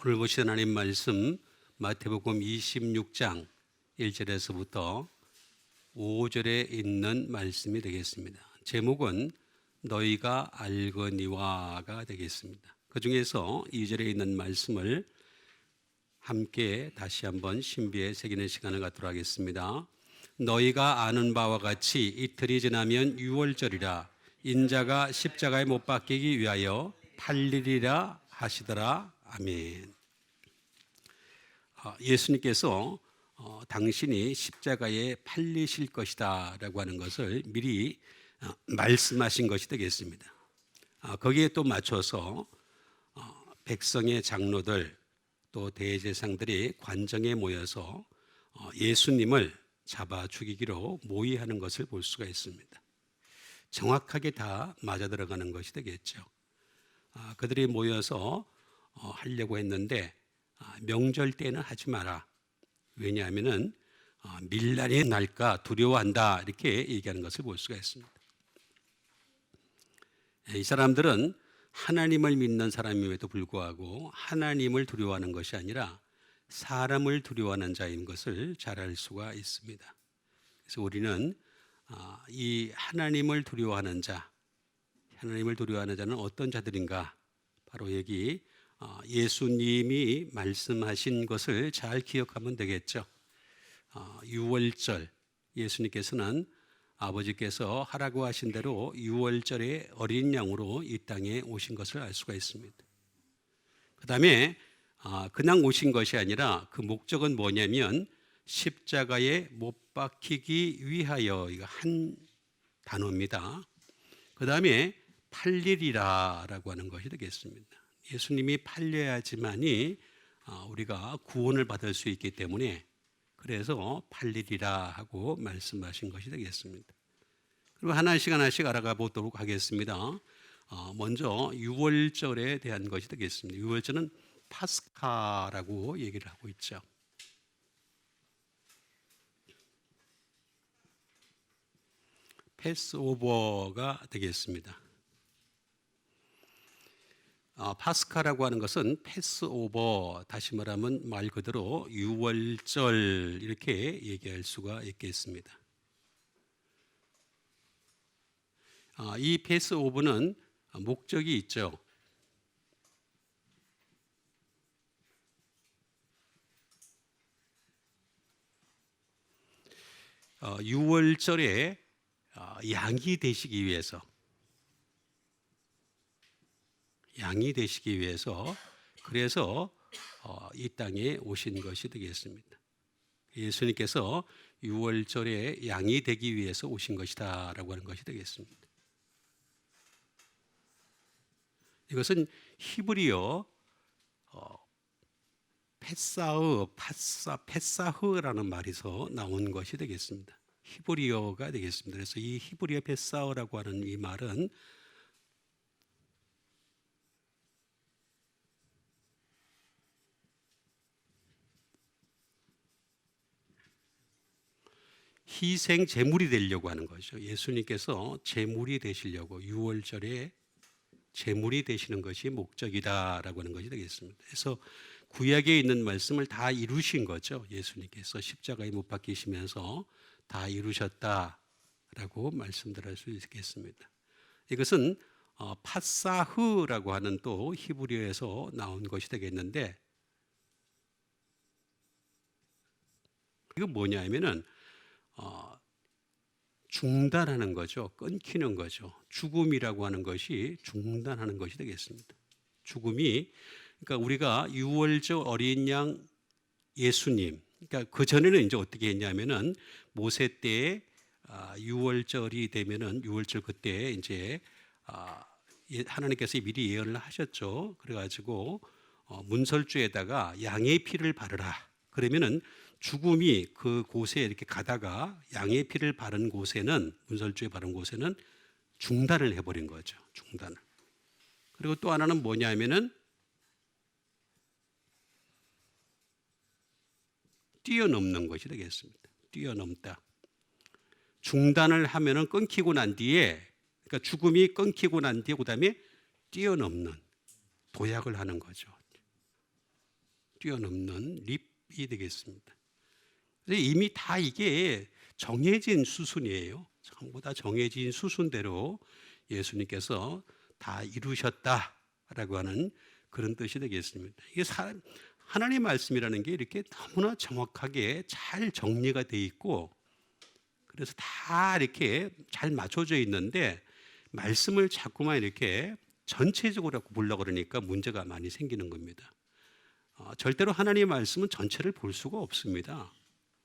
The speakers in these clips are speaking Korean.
오늘 보신 하나님 말씀 마태복음 26장 1절에서부터 5절에 있는 말씀이 되겠습니다. 제목은 너희가 알거니와가 되겠습니다. 그 중에서 2절에 있는 말씀을 함께 다시 한번 신비에 새기는 시간을 갖도록 하겠습니다. 너희가 아는 바와 같이 이틀이 지나면 유월절이라 인자가 십자가에 못 박히기 위하여 팔리리라 하시더라. 아멘. 예수님께서 당신이 십자가에 팔리실 것이다 라고 하는 것을 미리 말씀하신 것이 되겠습니다. 거기에 또 맞춰서 백성의 장로들 또 대제사장들이 관정에 모여서 예수님을 잡아 죽이기로 모의하는 것을 볼 수가 있습니다. 정확하게 다 맞아 들어가는 것이 되겠죠. 그들이 모여서 하려고 했는데 명절 때는 하지 마라. 왜냐하면 밀란이 날까 두려워한다 이렇게 얘기하는 것을 볼 수가 있습니다. 이 사람들은 하나님을 믿는 사람임에도 불구하고 하나님을 두려워하는 것이 아니라 사람을 두려워하는 자인 것을 잘 알 수가 있습니다. 그래서 우리는 이 하나님을 두려워하는 자, 하나님을 두려워하는 자는 어떤 자들인가? 바로 여기 예수님이 말씀하신 것을 잘 기억하면 되겠죠. 유월절, 예수님께서는 아버지께서 하라고 하신 대로 유월절에 어린 양으로 이 땅에 오신 것을 알 수가 있습니다. 그 다음에 그냥 오신 것이 아니라 그 목적은 뭐냐면 십자가에 못 박히기 위하여, 이거 한 단어입니다. 그 다음에 팔리리라 라고 하는 것이 되겠습니다. 예수님이 팔려야지만이 우리가 구원을 받을 수 있기 때문에 그래서 팔리리라 하고 말씀하신 것이 되겠습니다. 그리고 하나씩 알아가 보도록 하겠습니다. 먼저 유월절에 대한 것이 되겠습니다. 유월절은 파스카라고 얘기를 하고 있죠. 패스오버가 되겠습니다. 파스카라고 하는 것은 패스오버, 다시 말하면 말 그대로 유월절 이렇게 얘기할 수가 있겠습니다. 이 패스오버는 목적이 있죠. 유월절에 양이 되시기 위해서 그래서 이 땅에 오신 것이 되겠습니다. 예수님께서 유월절에 양이 되기 위해서 오신 것이다 라고 하는 것이 되겠습니다. 이것은 히브리어 페사흐라는 말에서 나온 것이 되겠습니다. 히브리어가 되겠습니다. 그래서 이 히브리어 페사흐라고 하는 이 말은 희생 제물이 되려고 하는 거죠. 예수님께서 제물이 되시려고 유월절에 제물이 되시는 것이 목적이다라고 하는 것이 되겠습니다. 그래서 구약에 있는 말씀을 다 이루신 거죠. 예수님께서 십자가에 못 박히시면서 다 이루셨다라고 말씀드릴 수 있겠습니다. 이것은 파사흐라고 하는 또 히브리어에서 나온 것이 되겠는데, 이건 뭐냐 하면은 중단하는 거죠. 끊기는 거죠. 죽음이라고 하는 것이 중단하는 것이 되겠습니다. 죽음이, 그러니까 우리가 유월절 어린 양 예수님, 그러니까 그 전에는 이제 어떻게 했냐면은 모세 때에 유월절이 되면은 유월절 그때 이제 하나님께서 미리 예언을 하셨죠. 그래가지고 문설주에다가 양의 피를 바르라. 그러면은 죽음이 그 곳에 이렇게 가다가 양의 피를 바른 곳에는, 문설주에 바른 곳에는 중단을 해버린 거죠. 중단을. 그리고 또 하나는 뭐냐면은 뛰어넘는 것이 되겠습니다. 뛰어넘다. 중단을 하면은 끊기고 난 뒤에, 그러니까 죽음이 끊기고 난 뒤에 그 다음에 뛰어넘는, 도약을 하는 거죠. 뛰어넘는 립이 되겠습니다. 그래서 이미 다 이게 정해진 수순이에요. 전부 다 정해진 수순대로 예수님께서 다 이루셨다라고 하는 그런 뜻이 되겠습니다. 이게 하나님의 말씀이라는 게 이렇게 너무나 정확하게 잘 정리가 돼 있고, 그래서 다 이렇게 잘 맞춰져 있는데 말씀을 자꾸만 이렇게 전체적으로 보려고 그러니까 문제가 많이 생기는 겁니다. 절대로 하나님의 말씀은 전체를 볼 수가 없습니다.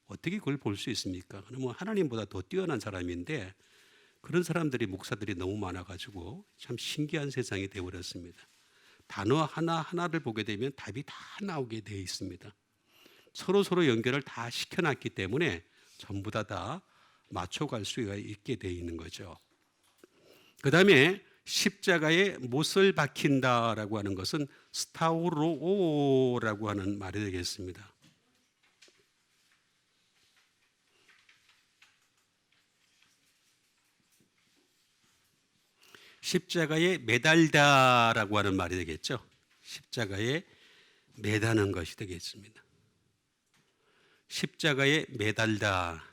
어떻게 그걸 볼 수 있습니까? 그러면 하나님보다 더 뛰어난 사람인데 그런 사람들이 목사들이 너무 많아가지고 참 신기한 세상이 되어버렸습니다. 단어 하나하나를 보게 되면 답이 다 나오게 되어 있습니다. 서로 연결을 다 시켜놨기 때문에 전부 다 맞춰갈 수가 있게 되어 있는 거죠. 그 다음에 십자가에 못을 박힌다라고 하는 것은 스타우로오라고 하는 말이 되겠습니다. 십자가에 매달다라고 하는 말이 되겠죠. 십자가에 매다는 것이 되겠습니다. 십자가에 매달다.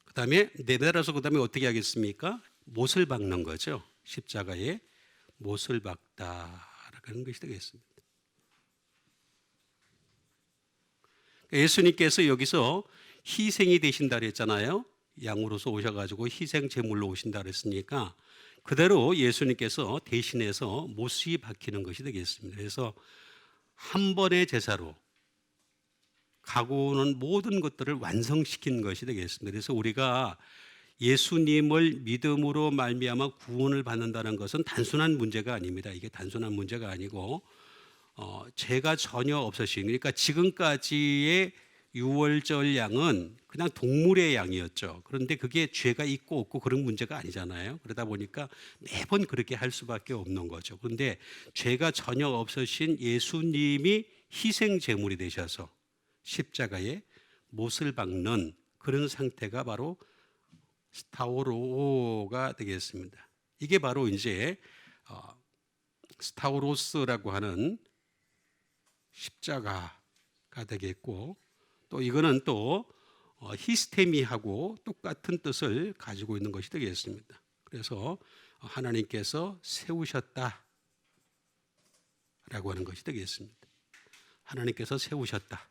그 다음에 매달아서 그 다음에 어떻게 하겠습니까? 못을 박는 거죠. 십자가에 못을 박다라는 것이 되겠습니다. 예수님께서 여기서 희생이 되신다 그랬잖아요. 양으로서 오셔가지고 희생 제물로 오신다 그랬으니까 그대로 예수님께서 대신해서 못이 박히는 것이 되겠습니다. 그래서 한 번의 제사로 가고 오는 모든 것들을 완성시킨 것이 되겠습니다. 그래서 우리가 예수님을 믿음으로 말미암아 구원을 받는다는 것은 단순한 문제가 아닙니다. 이게 단순한 문제가 아니고 죄가 전혀 없으신, 그러니까 지금까지의 유월절 양은 그냥 동물의 양이었죠. 그런데 그게 죄가 있고 없고 그런 문제가 아니잖아요. 그러다 보니까 매번 그렇게 할 수밖에 없는 거죠. 그런데 죄가 전혀 없으신 예수님이 희생 제물이 되셔서 십자가에 못을 박는 그런 상태가 바로 스타우로가 되겠습니다. 이게 바로 이제 스타우로스라고 하는 십자가가 되겠고, 또 이거는 또 히스테미하고 똑같은 뜻을 가지고 있는 것이 되겠습니다. 그래서 하나님께서 세우셨다라고 하는 것이 되겠습니다. 하나님께서 세우셨다.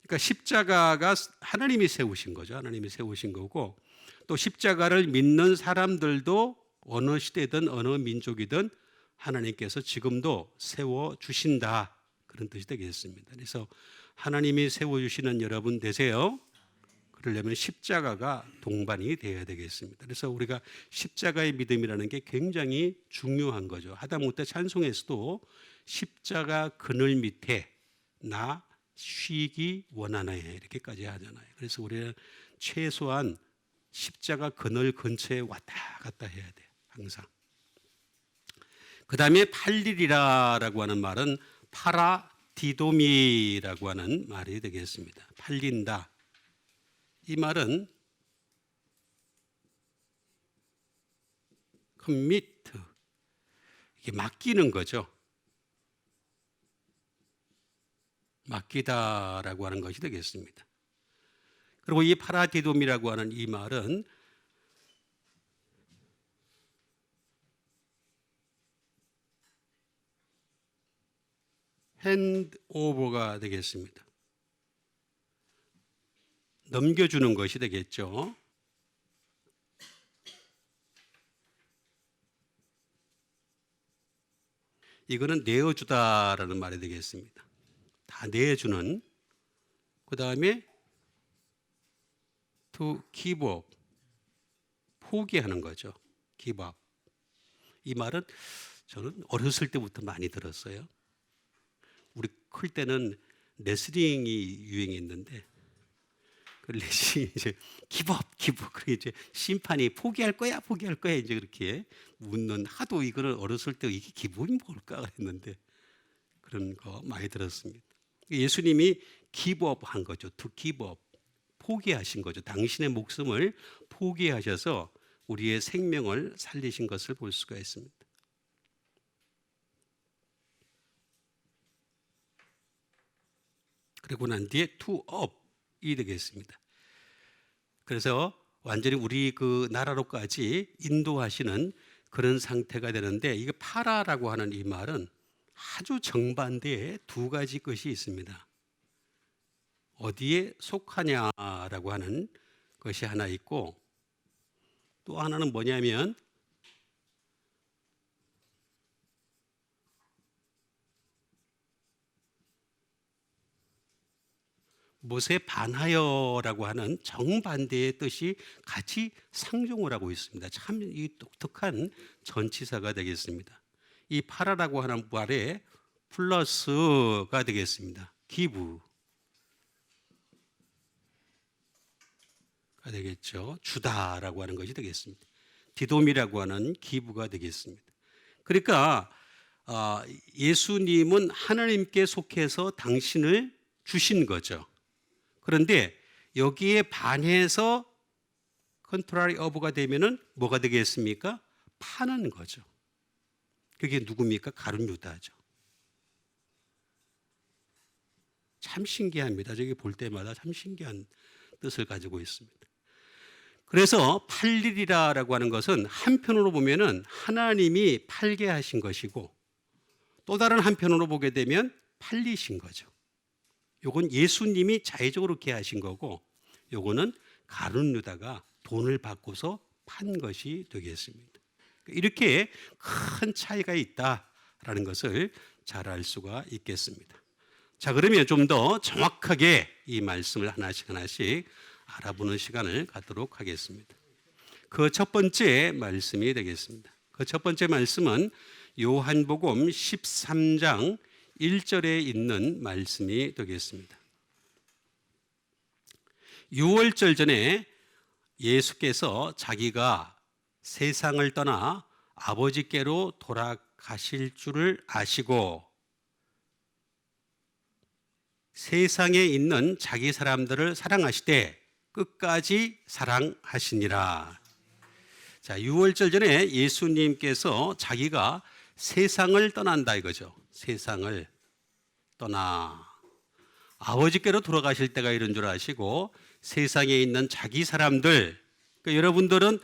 그러니까 십자가가 하나님이 세우신 거죠. 하나님이 세우신 거고, 또 십자가를 믿는 사람들도 어느 시대든 어느 민족이든 하나님께서 지금도 세워주신다, 그런 뜻이 되겠습니다. 그래서 하나님이 세워주시는 여러분 되세요. 그러려면 십자가가 동반이 되어야 되겠습니다. 그래서 우리가 십자가의 믿음이라는 게 굉장히 중요한 거죠. 하다못해 찬송에서도 십자가 그늘 밑에 나 쉬기 원하나요, 이렇게까지 하잖아요. 그래서 우리는 최소한 십자가 그늘 근처에 왔다 갔다 해야 돼요. 항상. 그 다음에 팔리리라라고 하는 말은 파라디도미라고 하는 말이 되겠습니다. 팔린다. 이 말은 commit, 이게 맡기는 거죠. 맡기다라고 하는 것이 되겠습니다. 그리고 이 파라디돔이라고 하는 이 말은 핸드오버가 되겠습니다. 넘겨주는 것이 되겠죠. 이거는 내어주다라는 말이 되겠습니다. 다 내주는. 그 다음에 to give up, 포기하는 거죠. give up. 이 말은 저는 어렸을 때부터 많이 들었어요. 우리 클 때는 레슬링이 유행했는데 그 레슬링이 이제 give up, give up. 그게 이제 심판이 포기할 거야 이제 그렇게 묻는, 하도 이거를 어렸을 때 이게 기분이 뭘까 그랬는데 그런 거 많이 들었습니다. 예수님이 give up 한 거죠. to give up, 포기하신 거죠. 당신의 목숨을 포기하셔서 우리의 생명을 살리신 것을 볼 수가 있습니다. 그리고 난 뒤에 to up이 되겠습니다. 그래서 완전히 우리 그 나라로까지 인도하시는 그런 상태가 되는데, 이게 파라라고 하는 이 말은 아주 정반대의 두 가지 것이 있습니다. 어디에 속하냐라고 하는 것이 하나 있고, 또 하나는 뭐냐면 못에 반하여라고 하는 정반대의 뜻이 같이 상종을 하고 있습니다. 참 이 독특한 전치사가 되겠습니다. 이 파라라고 하는 말에 플러스가 되겠습니다. 기브가 되겠죠. 주다라고 하는 것이 되겠습니다. 디돔이라고 하는 기브가 되겠습니다. 그러니까 예수님은 하나님께 속해서 당신을 주신 거죠. 그런데 여기에 반해서 컨트라리 어브가 되면은 뭐가 되겠습니까? 파는 거죠. 그게 누굽니까? 가룟 유다죠. 참 신기합니다. 저기 볼 때마다 참 신기한 뜻을 가지고 있습니다. 그래서 팔리리라라고 하는 것은 한편으로 보면은 하나님이 팔게 하신 것이고, 또 다른 한편으로 보게 되면 팔리신 거죠. 요건 예수님이 자의적으로 그렇게 하신 거고, 요거는 가룟 유다가 돈을 받고서 판 것이 되겠습니다. 이렇게 큰 차이가 있다라는 것을 잘 알 수가 있겠습니다. 자, 그러면 좀 더 정확하게 이 말씀을 하나씩 알아보는 시간을 갖도록 하겠습니다. 그 첫 번째 말씀이 되겠습니다. 그 첫 번째 말씀은 요한복음 13장 1절에 있는 말씀이 되겠습니다. 유월절 전에 예수께서 자기가 세상을 떠나 아버지께로 돌아가실 줄을 아시고 세상에 있는 자기 사람들을 사랑하시되 끝까지 사랑하시니라. 자, 유월절 전에 예수님께서 자기가 세상을 떠난다 이거죠. 세상을 떠나 아버지께로 돌아가실 때가 이런 줄 아시고 세상에 있는 자기 사람들, 그러니까 여러분들은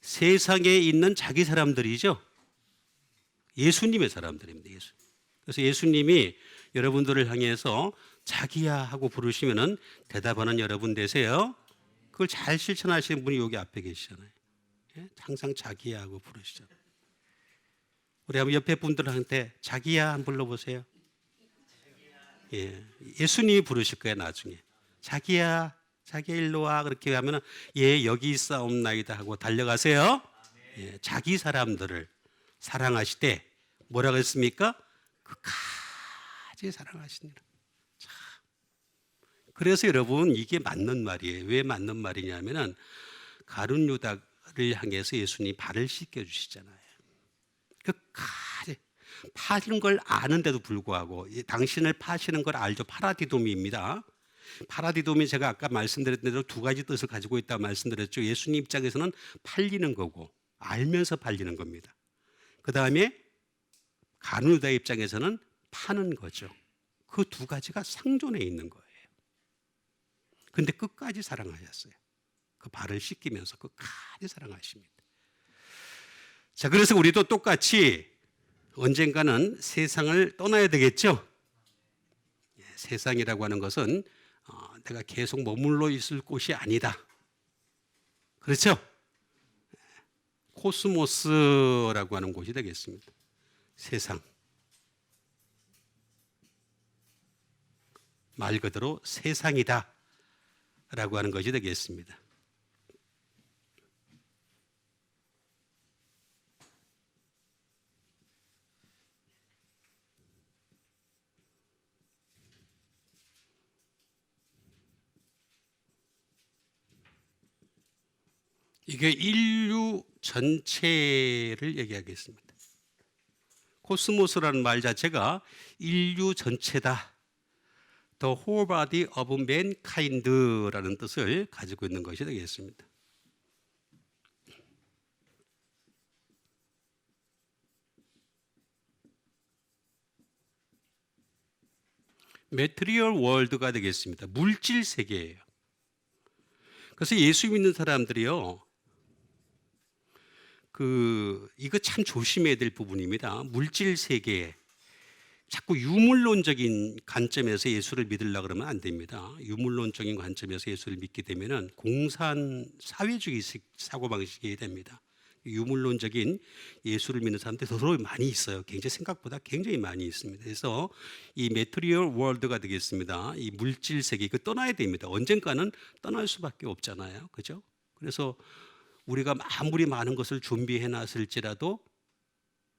세상에 있는 자기 사람들이죠. 예수님의 사람들입니다. 그래서 예수님이 여러분들을 향해서 자기야 하고 부르시면은 대답하는 여러분 되세요. 그걸 잘 실천하시는 분이 여기 앞에 계시잖아요. 항상 자기야 하고 부르시잖아요. 우리 한번 옆에 분들한테 자기야 한번 불러보세요. 예수님이 부르실 거예요. 나중에 자기야 일로 와 그렇게 하면은 여기 있사옵나이다 하고 달려가세요. 자기 사람들을 사랑하시되 뭐라고 했습니까? 끝까지 사랑하시니라. 그래서 여러분 이게 맞는 말이에요. 왜 맞는 말이냐면은 가룟 유다를 향해서 예수님이 발을 씻겨 주시잖아요. 끝까지 파는 걸 아는데도 불구하고, 당신을 파시는 걸 알죠. 파라디돔입니다. 파라디돔이 제가 아까 말씀드렸던 대로 두 가지 뜻을 가지고 있다고 말씀드렸죠. 예수님 입장에서는 팔리는 거고 알면서 팔리는 겁니다. 그 다음에 가룟 유다 입장에서는 파는 거죠. 그 두 가지가 상존해 있는 거예요. 근데 끝까지 사랑하셨어요. 그 발을 씻기면서 끝까지 사랑하십니다. 자, 그래서 우리도 똑같이 언젠가는 세상을 떠나야 되겠죠. 세상이라고 하는 것은 내가 계속 머물러 있을 곳이 아니다. 그렇죠? 코스모스라고 하는 곳이 되겠습니다. 세상. 말 그대로 세상이다 라고 하는 것이 되겠습니다. 이게 인류 전체를 얘기하겠습니다. 코스모스라는 말 자체가 인류 전체다. the whole body of mankind라는 뜻을 가지고 있는 것이 되겠습니다. material world가 되겠습니다. 물질 세계예요. 그래서 예수 믿는 사람들이요, 이거 참 조심해야 될 부분입니다. 물질 세계에 자꾸 유물론적인 관점에서 예수를 믿으려고 그러면 안 됩니다. 유물론적인 관점에서 예수를 믿게 되면은 공산 사회주의식 사고방식이 됩니다. 유물론적인 예수를 믿는 사람들이 더러 많이 있어요. 굉장히 생각보다 굉장히 많이 있습니다. 그래서 이 매트리얼 월드가 되겠습니다. 이 물질 세계 이거 떠나야 됩니다. 언젠가는 떠날 수밖에 없잖아요. 그죠? 그래서 우리가 아무리 많은 것을 준비해 놨을지라도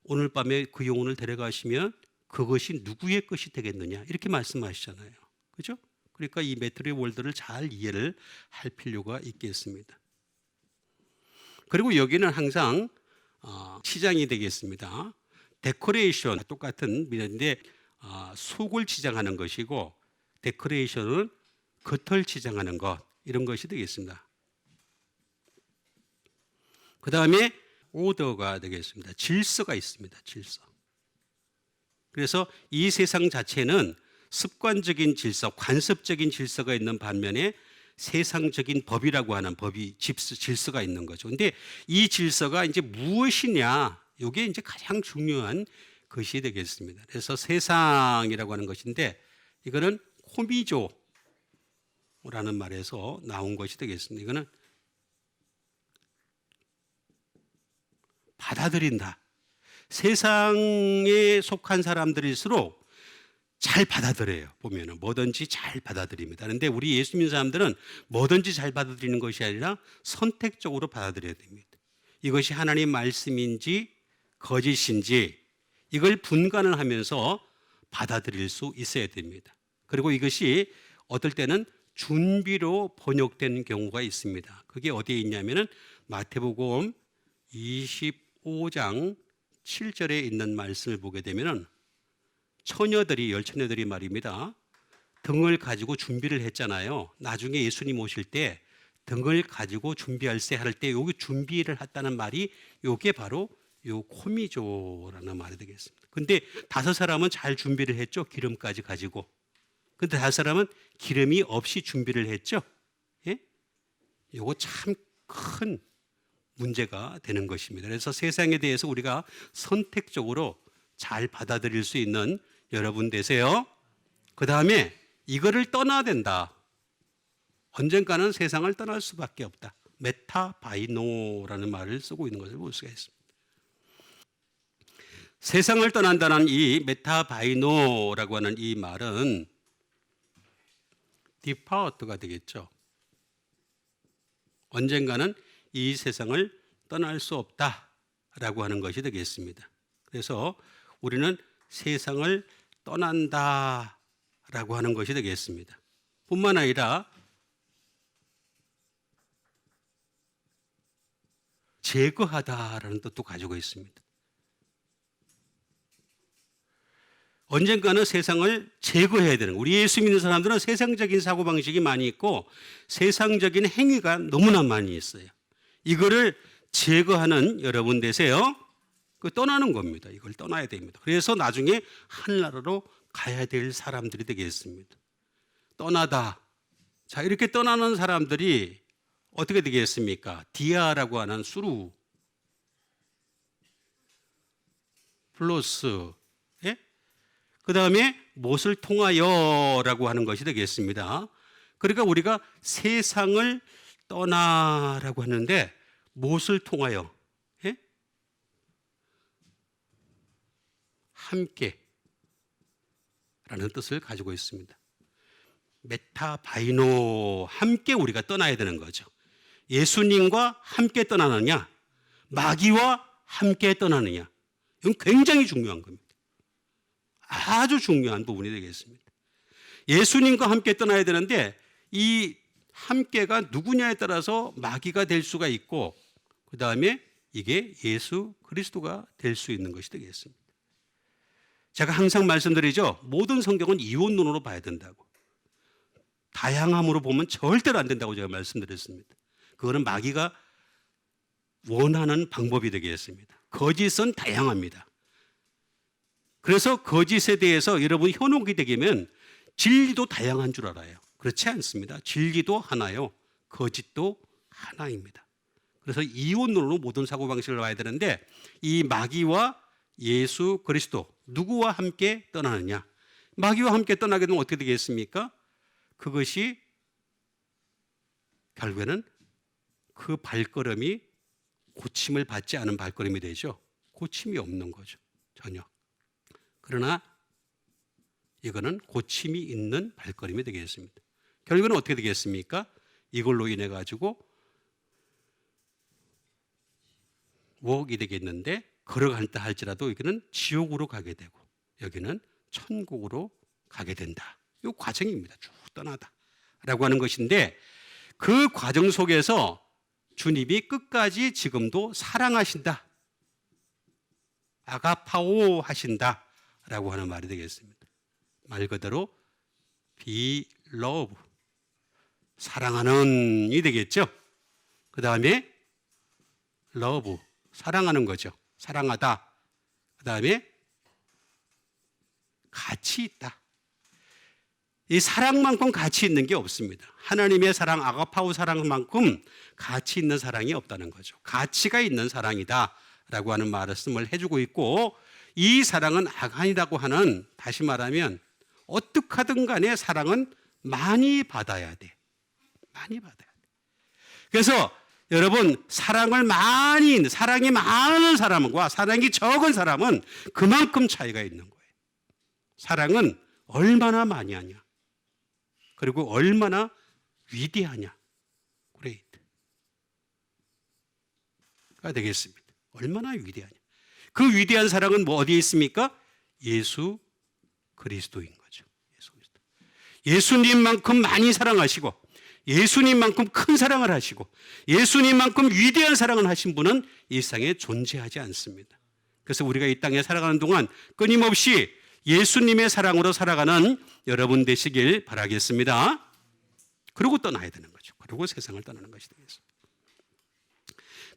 오늘 밤에 그 영혼을 데려가시면 그것이 누구의 것이 되겠느냐 이렇게 말씀하시잖아요. 그죠? 그러니까 이 매트리얼 월드를 잘 이해를 할 필요가 있겠습니다. 그리고 여기는 항상 치장이 되겠습니다. 데코레이션 똑같은 미인데 속을 치장하는 것이고 데코레이션은 겉을 치장하는 것 이런 것이 되겠습니다. 그 다음에 오더가 되겠습니다. 질서가 있습니다. 질서. 그래서 이 세상 자체는 습관적인 질서, 관습적인 질서가 있는 반면에 세상적인 법이라고 하는 질서가 있는 거죠. 근데 이 질서가 이제 무엇이냐, 이게 이제 가장 중요한 것이 되겠습니다. 그래서 세상이라고 하는 것인데 이거는 코미조라는 말에서 나온 것이 되겠습니다. 이거는 받아들인다. 세상에 속한 사람들일수록 잘 받아들여요. 보면은 뭐든지 잘 받아들입니다. 그런데 우리 예수 믿는 사람들은 뭐든지 잘 받아들이는 것이 아니라 선택적으로 받아들여야 됩니다. 이것이 하나님 말씀인지 거짓인지 이걸 분간을 하면서 받아들일 수 있어야 됩니다. 그리고 이것이 어떨 때는 준비로 번역되는 경우가 있습니다. 그게 어디에 있냐면은 마태복음 25장 7절에 있는 말씀을 보게 되면은 열 처녀들이 말입니다. 등을 가지고 준비를 했잖아요. 나중에 예수님 오실 때 등을 가지고 준비할세 할 때 여기 준비를 했다는 말이 이게 바로 요 코미조라는 말이 되겠습니다. 근데 5사람은 잘 준비를 했죠. 기름까지 가지고. 근데 5사람은 기름이 없이 준비를 했죠. 예? 요거 참 큰 문제가 되는 것입니다. 그래서 세상에 대해서 우리가 선택적으로 잘 받아들일 수 있는 여러분 되세요. 그 다음에 이거를 떠나야 된다. 언젠가는 세상을 떠날 수밖에 없다. 메타바이노라는 말을 쓰고 있는 것을 볼 수가 있습니다. 세상을 떠난다는 이 메타바이노라고 하는 이 말은 디파워트가 되겠죠. 언젠가는 이 세상을 떠날 수 없다라고 하는 것이 되겠습니다. 그래서 우리는 세상을 떠난다라고 하는 것이 되겠습니다. 뿐만 아니라 제거하다라는 뜻도 가지고 있습니다. 언젠가는 세상을 제거해야 되는 거예요. 우리 예수 믿는 사람들은 세상적인 사고방식이 많이 있고 세상적인 행위가 너무나 많이 있어요. 이거를 제거하는 여러분 되세요. 떠나는 겁니다. 이걸 떠나야 됩니다. 그래서 나중에 하늘나라로 가야 될 사람들이 되겠습니다. 떠나다. 자, 이렇게 떠나는 사람들이 어떻게 되겠습니까? 디아라고 하는 수루 플러스 그 다음에 무엇을 통하여라고 하는 것이 되겠습니다. 그러니까 우리가 세상을 떠나라고 하는데 무엇을 통하여? 함께 라는 뜻을 가지고 있습니다. 메타바이노, 함께 우리가 떠나야 되는 거죠. 예수님과 함께 떠나느냐, 마귀와 함께 떠나느냐, 이건 굉장히 중요한 겁니다. 아주 중요한 부분이 되겠습니다. 예수님과 함께 떠나야 되는데 이 함께가 누구냐에 따라서 마귀가 될 수가 있고 그 다음에 이게 예수 그리스도가 될 수 있는 것이 되겠습니다. 제가 항상 말씀드리죠. 모든 성경은 이원론으로 봐야 된다고. 다양함으로 보면 절대로 안 된다고 제가 말씀드렸습니다. 그거는 마귀가 원하는 방법이 되겠습니다. 거짓은 다양합니다. 그래서 거짓에 대해서 여러분이 현혹이 되면 진리도 다양한 줄 알아요. 그렇지 않습니다. 진리도 하나요. 거짓도 하나입니다. 그래서 이원론으로 모든 사고방식을 봐야 되는데 이 마귀와 예수 그리스도 누구와 함께 떠나느냐. 마귀와 함께 떠나게 되면 어떻게 되겠습니까? 그것이 결국에는 그 발걸음이 고침을 받지 않은 발걸음이 되죠. 고침이 없는 거죠. 전혀. 그러나 이거는 고침이 있는 발걸음이 되겠습니다. 결국은 어떻게 되겠습니까? 이걸로 인해 가지고 목이 되겠는데 걸어간다 할지라도 여기는 지옥으로 가게 되고 여기는 천국으로 가게 된다. 이 과정입니다. 쭉 떠나다라고 하는 것인데 그 과정 속에서 주님이 끝까지 지금도 사랑하신다. 아가파오 하신다라고 하는 말이 되겠습니다. 말 그대로 be love 사랑하는 이 되겠죠. 그 다음에 love 사랑하는 거죠. 사랑하다. 그 다음에 가치 있다. 이 사랑만큼 가치 있는 게 없습니다. 하나님의 사랑, 아가파오 사랑만큼 가치 있는 사랑이 없다는 거죠. 가치가 있는 사랑이다 라고 하는 말씀을 해주고 있고 이 사랑은 악한이라고 하는 다시 말하면 어떻게 하든 간에 사랑은 많이 받아야 돼. 많이 받아야 돼. 그래서 여러분 사랑이 많은 사람과 사랑이 적은 사람은 그만큼 차이가 있는 거예요. 사랑은 얼마나 많이 하냐. 그리고 얼마나 위대하냐. 그레이트가 되겠습니다. 얼마나 위대하냐. 그 위대한 사랑은 뭐 어디에 있습니까? 예수 그리스도인 거죠. 예수 그리스도. 예수님만큼 많이 사랑하시고 예수님만큼 큰 사랑을 하시고 예수님만큼 위대한 사랑을 하신 분은 이 세상에 존재하지 않습니다. 그래서 우리가 이 땅에 살아가는 동안 끊임없이 예수님의 사랑으로 살아가는 여러분 되시길 바라겠습니다. 그러고 떠나야 되는 거죠. 그러고 세상을 떠나는 것이 되겠습니다.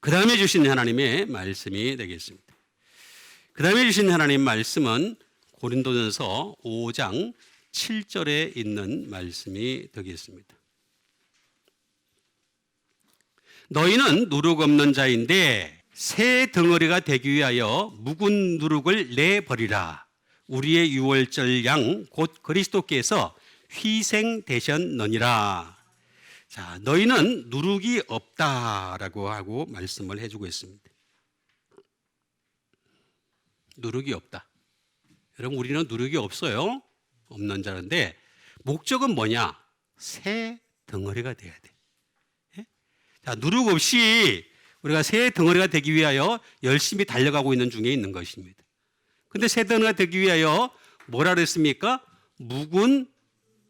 그 다음에 주신 하나님의 말씀이 되겠습니다. 그 다음에 주신 하나님 말씀은 고린도전서 5장 7절에 있는 말씀이 되겠습니다. 너희는 누룩 없는 자인데 새 덩어리가 되기 위하여 묵은 누룩을 내버리라. 우리의 유월절 양 곧 그리스도께서 희생되셨느니라. 자, 너희는 누룩이 없다라고 하고 말씀을 해주고 있습니다. 누룩이 없다. 여러분 우리는 누룩이 없어요. 없는 자인데 목적은 뭐냐? 새 덩어리가 돼야 돼. 예? 자, 누룩 없이 우리가 새 덩어리가 되기 위하여 열심히 달려가고 있는 중에 있는 것입니다. 근데 새 덩어리가 되기 위하여 뭐라 그랬습니까? 묵은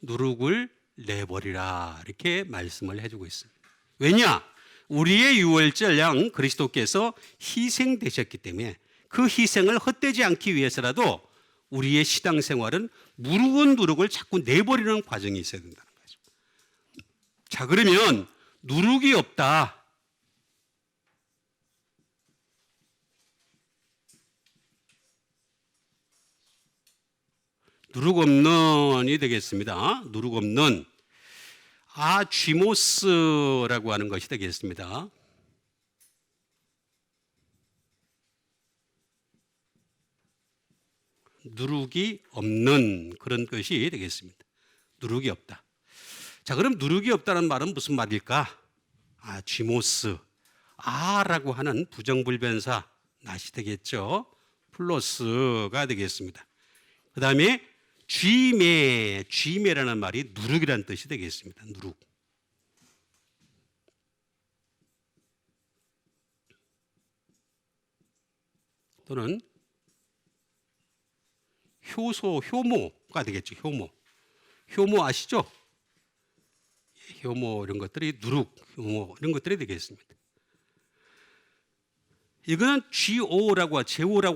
누룩을 내버리라 이렇게 말씀을 해주고 있습니다. 왜냐? 우리의 유월절 양 그리스도께서 희생되셨기 때문에 그 희생을 헛되지 않기 위해서라도 우리의 신앙생활은 묵은 누룩을 자꾸 내버리는 과정이 있어야 된다는 거죠. 자, 그러면 누룩이 없다. 누룩 없는이 되겠습니다. 누룩 없는 쥐모스라고 하는 것이 되겠습니다. 누룩이 없는 그런 것이 되겠습니다. 누룩이 없다. 자, 그럼 누룩이 없다는 말은 무슨 말일까? 쥐모스. 라고 하는 부정불변사 낫이 되겠죠. 플러스가 되겠습니다. 그 다음에 쥐매라는 말이 누룩이라는 뜻이 되겠습니다. 누룩. 또는 효모가 되겠죠. 효모 아시죠? 효모 이런 것들이 누룩, 효모 이런 것들이 되겠습니다. 이거는 제오라고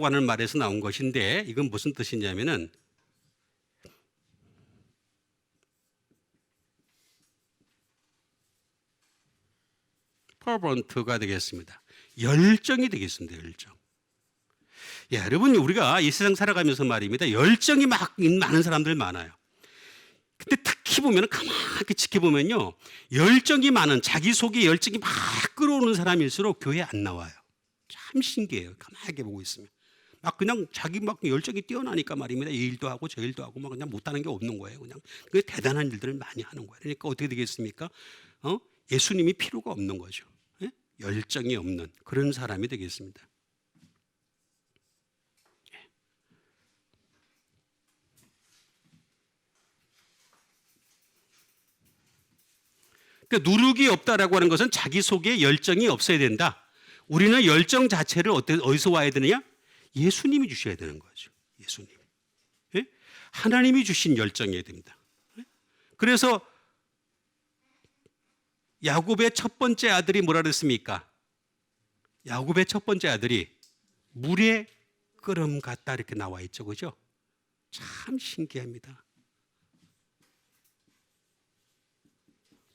하는 말에서 나온 것인데 이건 무슨 뜻이냐면은 fervent가 되겠습니다. 열정이 되겠습니다. 열정. 야, 여러분, 우리가 이 세상 살아가면서 말입니다. 열정이 막 많은 사람들 많아요. 근데 특히 보면 가만히 지켜보면요, 열정이 많은, 자기 속에 열정이 막 끌어오는 사람일수록 교회 안 나와요. 참 신기해요. 가만히 보고 있으면 막 그냥 자기 막 열정이 뛰어나니까 말입니다. 이 일도 하고 저 일도 하고 막 그냥 못하는 게 없는 거예요. 그냥 그 대단한 일들을 많이 하는 거예요. 그러니까 어떻게 되겠습니까? 예수님이 필요가 없는 거죠. 예? 열정이 없는 그런 사람이 되겠습니다. 그러니까 누룩이 없다라고 하는 것은 자기 속에 열정이 없어야 된다. 우리는 열정 자체를 어디서 와야 되느냐? 예수님이 주셔야 되는 거죠. 예수님. 예? 하나님이 주신 열정이어야 됩니다. 예? 그래서 야곱의 첫 번째 아들이 뭐라 그랬습니까? 야곱의 첫 번째 아들이 물에 끓음 같다 이렇게 나와 있죠. 그죠? 참 신기합니다.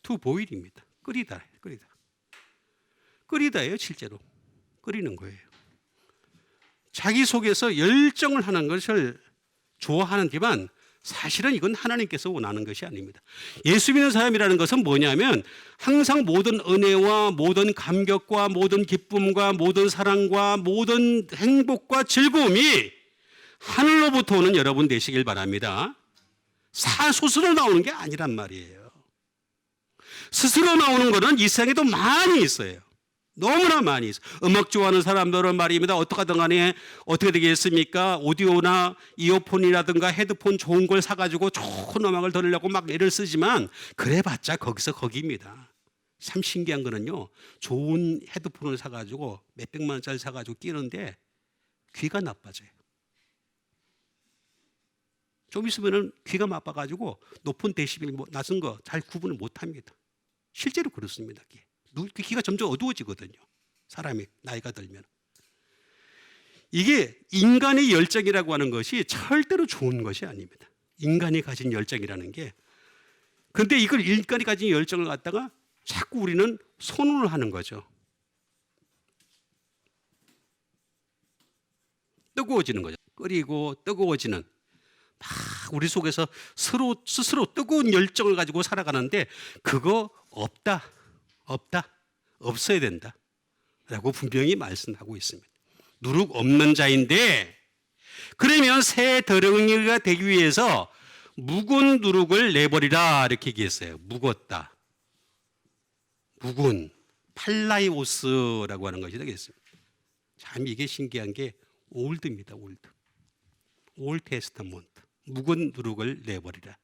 to boil입니다. 끓이다. 끓이다예요. 실제로 끓이는 거예요. 자기 속에서 열정을 하는 것을 좋아하는지만 사실은 이건 하나님께서 원하는 것이 아닙니다. 예수 믿는 사람이라는 것은 뭐냐면 항상 모든 은혜와 모든 감격과 모든 기쁨과 모든 사랑과 모든 행복과 즐거움이 하늘로부터 오는 여러분 되시길 바랍니다. 스스로 나오는 게 아니란 말이에요. 스스로 나오는 것은 이 세상에도 많이 있어요. 너무나 많이 있어요. 음악 좋아하는 사람들은 말입니다. 어떻게든 간에 어떻게 되겠습니까? 오디오나 이어폰이라든가 헤드폰 좋은 걸 사가지고 좋은 음악을 들으려고 막 애를 쓰지만 그래봤자 거기서 거기입니다. 참 신기한 거는요, 좋은 헤드폰을 사가지고 몇백만 원짜리 사가지고 끼는데 귀가 나빠져요. 좀 있으면은 귀가 나빠가지고 높은 데시벨 낮은 거 잘 구분을 못합니다. 실제로 그렇습니다. 귀가 점점 어두워지거든요. 사람이 나이가 들면. 이게 인간의 열정이라고 하는 것이 절대로 좋은 것이 아닙니다. 인간이 가진 열정이라는 게. 근데 이걸 인간이 가진 열정을 갖다가 자꾸 우리는 선언을 하는 거죠. 뜨거워지는 거죠. 끓이고 뜨거워지는. 막 우리 속에서 스스로 뜨거운 열정을 가지고 살아가는데 그거 없어야 된다 라고 분명히 말씀하고 있습니다. 누룩 없는 자인데, 그러면 새 더러기가 되기 위해서 묵은 누룩을 내버리라 이렇게 얘기했어요. 묵었다, 묵은 팔라이오스라고 하는 것이 되겠습니다. 참 이게 신기한 게 올드입니다. 올 테스타먼트. 묵은 누룩을 내버리라.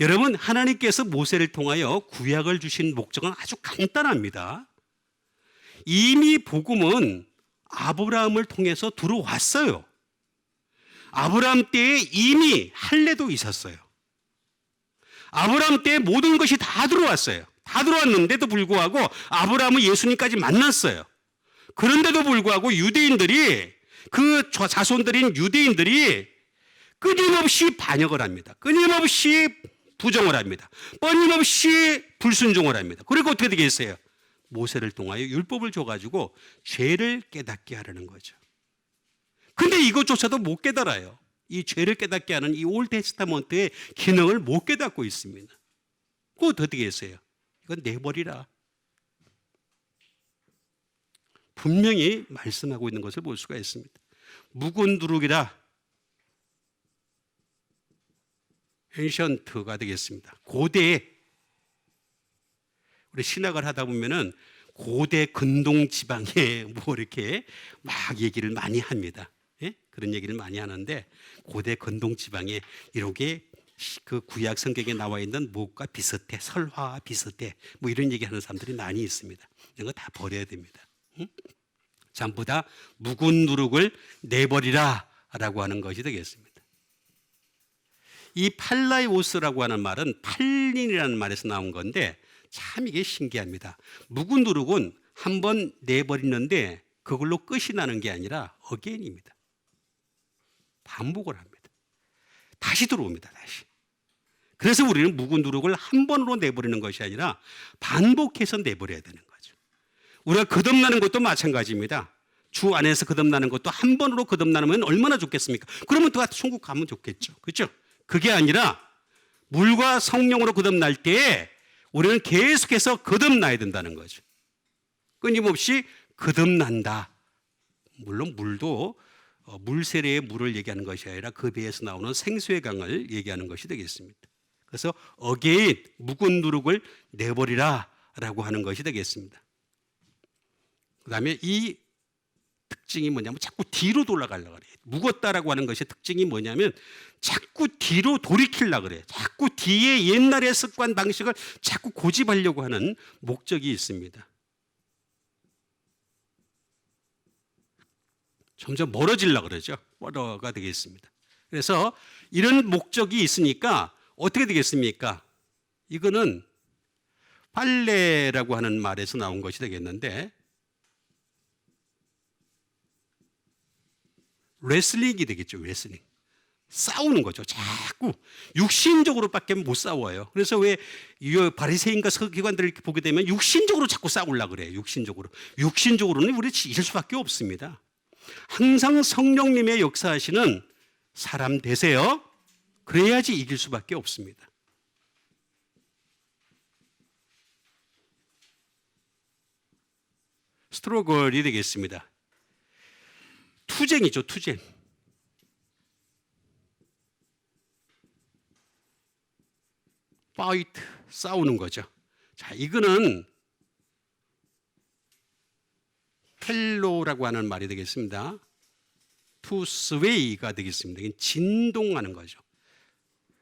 여러분, 하나님께서 모세를 통하여 구약을 주신 목적은 아주 간단합니다. 이미 복음은 아브라함을 통해서 들어왔어요. 아브라함 때에 이미 할례도 있었어요. 아브라함 때에 모든 것이 다 들어왔어요. 다 들어왔는데도 불구하고 아브라함은 예수님까지 만났어요. 그런데도 불구하고 유대인들이, 그 자손들인 유대인들이 끊임없이 반역을 합니다. 끊임없이 부정을 합니다. 끊임없이 불순종을 합니다. 그리고 어떻게 되겠어요? 모세를 통하여 율법을 줘가지고 죄를 깨닫게 하려는 거죠. 근데 이것조차도 못 깨달아요. 이 죄를 깨닫게 하는 이 올테스타먼트의 기능을 못 깨닫고 있습니다. 그거 어떻게 했어요? 이건 내버리라. 분명히 말씀하고 있는 것을 볼 수가 있습니다. 묵은 누룩이라. 엔션트가 되겠습니다. 고대, 우리 신학을 하다 보면은 고대 근동 지방에 뭐 이렇게 막 얘기를 많이 합니다. 예? 그런 얘기를 많이 하는데, 고대 근동 지방에 이렇게 그 구약 성경에 나와 있는 무엇과 비슷해, 설화와 비슷해, 뭐 이런 얘기하는 사람들이 많이 있습니다. 이런 거 다 버려야 됩니다. 응? 전부 다 묵은 누룩을 내버리라라고 하는 것이 되겠습니다. 이 팔라이오스라고 하는 말은 팔린이라는 말에서 나온 건데 참 이게 신기합니다. 묵은 누룩은 한번 내버리는데 그걸로 끝이 나는 게 아니라 어게인입니다. 반복을 합니다. 다시 들어옵니다. 다시. 그래서 우리는 묵은 누룩을 한 번으로 내버리는 것이 아니라 반복해서 내버려야 되는 거죠. 우리가 거듭나는 것도 마찬가지입니다. 주 안에서 거듭나는 것도 한 번으로 거듭나면 얼마나 좋겠습니까? 그러면 또 천국 가면 좋겠죠. 그렇죠? 그게 아니라 물과 성령으로 거듭날 때에 우리는 계속해서 거듭나야 된다는 거죠. 끊임없이 거듭난다. 물론 물도 물 세례의 물을 얘기하는 것이 아니라 그 배에서 나오는 생수의 강을 얘기하는 것이 되겠습니다. 그래서 어게인 묵은 누룩을 내버리라 라고 하는 것이 되겠습니다. 그 다음에 이 특징이 뭐냐면 자꾸 뒤로 돌아가려고 그래요. 묵었다라고 하는 것의 특징이 뭐냐면 자꾸 뒤로 돌이키려고 그래요. 자꾸 뒤에 옛날의 습관 방식을 자꾸 고집하려고 하는 목적이 있습니다. 점점 멀어지려고 그러죠. 멀어가 되겠습니다. 그래서 이런 목적이 있으니까 어떻게 되겠습니까? 이거는 빨래라고 하는 말에서 나온 것이 되겠는데 레슬링이 되겠죠. 레슬링. 싸우는 거죠. 자꾸 육신적으로밖에 못 싸워요. 그래서 왜 바리새인과 서기관들을 이렇게 보게 되면 육신적으로 자꾸 싸우려고 그래요. 육신적으로는 우리 이길 수밖에 없습니다. 항상 성령님의 역사하시는 사람 되세요. 그래야지 이길 수밖에 없습니다. 스트로글이 되겠습니다. 투쟁이죠, 투쟁. 파이트, 싸우는 거죠. 자, 이거는 펠로라고 하는 말이 되겠습니다. to sway가 되겠습니다. 이건 진동하는 거죠.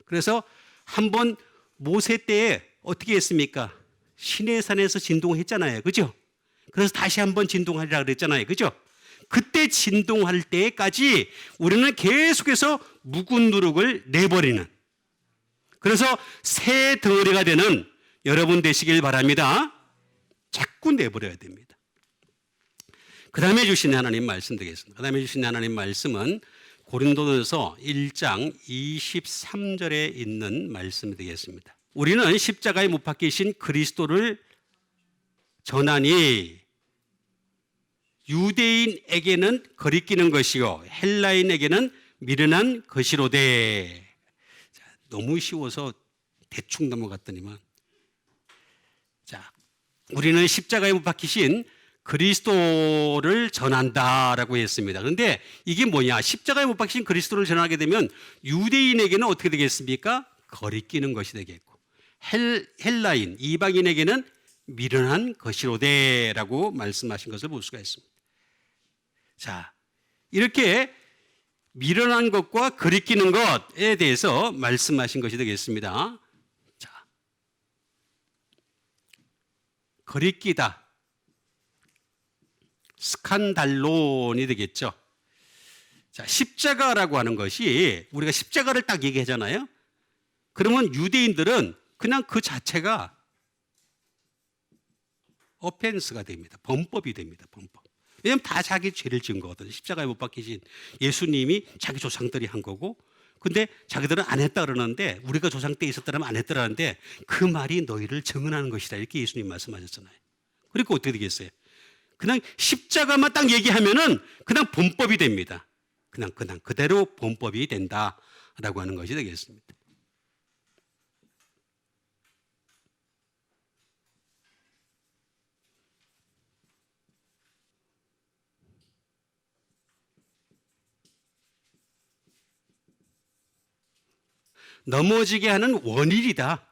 그래서 한번 모세 때에 어떻게 했습니까? 시내산에서 진동했잖아요. 그죠? 그래서 다시 한번 진동하리라 그랬잖아요. 그죠? 그때 진동할 때까지 우리는 계속해서 묵은 누룩을 내버리는, 그래서 새 덩어리가 되는 여러분 되시길 바랍니다. 자꾸 내버려야 됩니다. 그 다음에 주신 하나님 말씀 되겠습니다. 그 다음에 주신 하나님 말씀은 고린도전서 1장 23절에 있는 말씀이 되겠습니다. 우리는 십자가에 못 박히신 그리스도를 전하니 유대인에게는 거리끼는 것이요 헬라인에게는 미련한 것이로되. 자, 너무 쉬워서 대충 넘어갔더니만, 자, 우리는 십자가에 못 박히신 그리스도를 전한다라고 했습니다. 그런데 이게 뭐냐? 십자가에 못 박히신 그리스도를 전하게 되면 유대인에게는 어떻게 되겠습니까? 거리끼는 것이 되겠고, 헬라인, 이방인에게는 미련한 것이로되라고 말씀하신 것을 볼 수가 있습니다. 자, 이렇게 미련한 것과 거리끼는 것에 대해서 말씀하신 것이 되겠습니다. 자, 거리끼다, 스칸달론이 되겠죠. 자, 십자가라고 하는 것이 우리가 십자가를 딱 얘기하잖아요. 그러면 유대인들은 그냥 그 자체가 어펜스가 됩니다. 범법이 됩니다. 범법. 왜냐하면 다 자기 죄를 지은 거거든요. 십자가에 못 박히신 예수님이 자기 조상들이 한 거고, 근데 자기들은 안 했다 그러는데, 우리가 조상 때 있었다면 안 했더라는데 그 말이 너희를 증언하는 것이다, 이렇게 예수님 말씀하셨잖아요. 그러니까 어떻게 되겠어요? 그냥 십자가만 딱 얘기하면은 그냥 범법이 됩니다. 그냥 그대로 범법이 된다라고 하는 것이 되겠습니다. 넘어지게 하는 원인이다.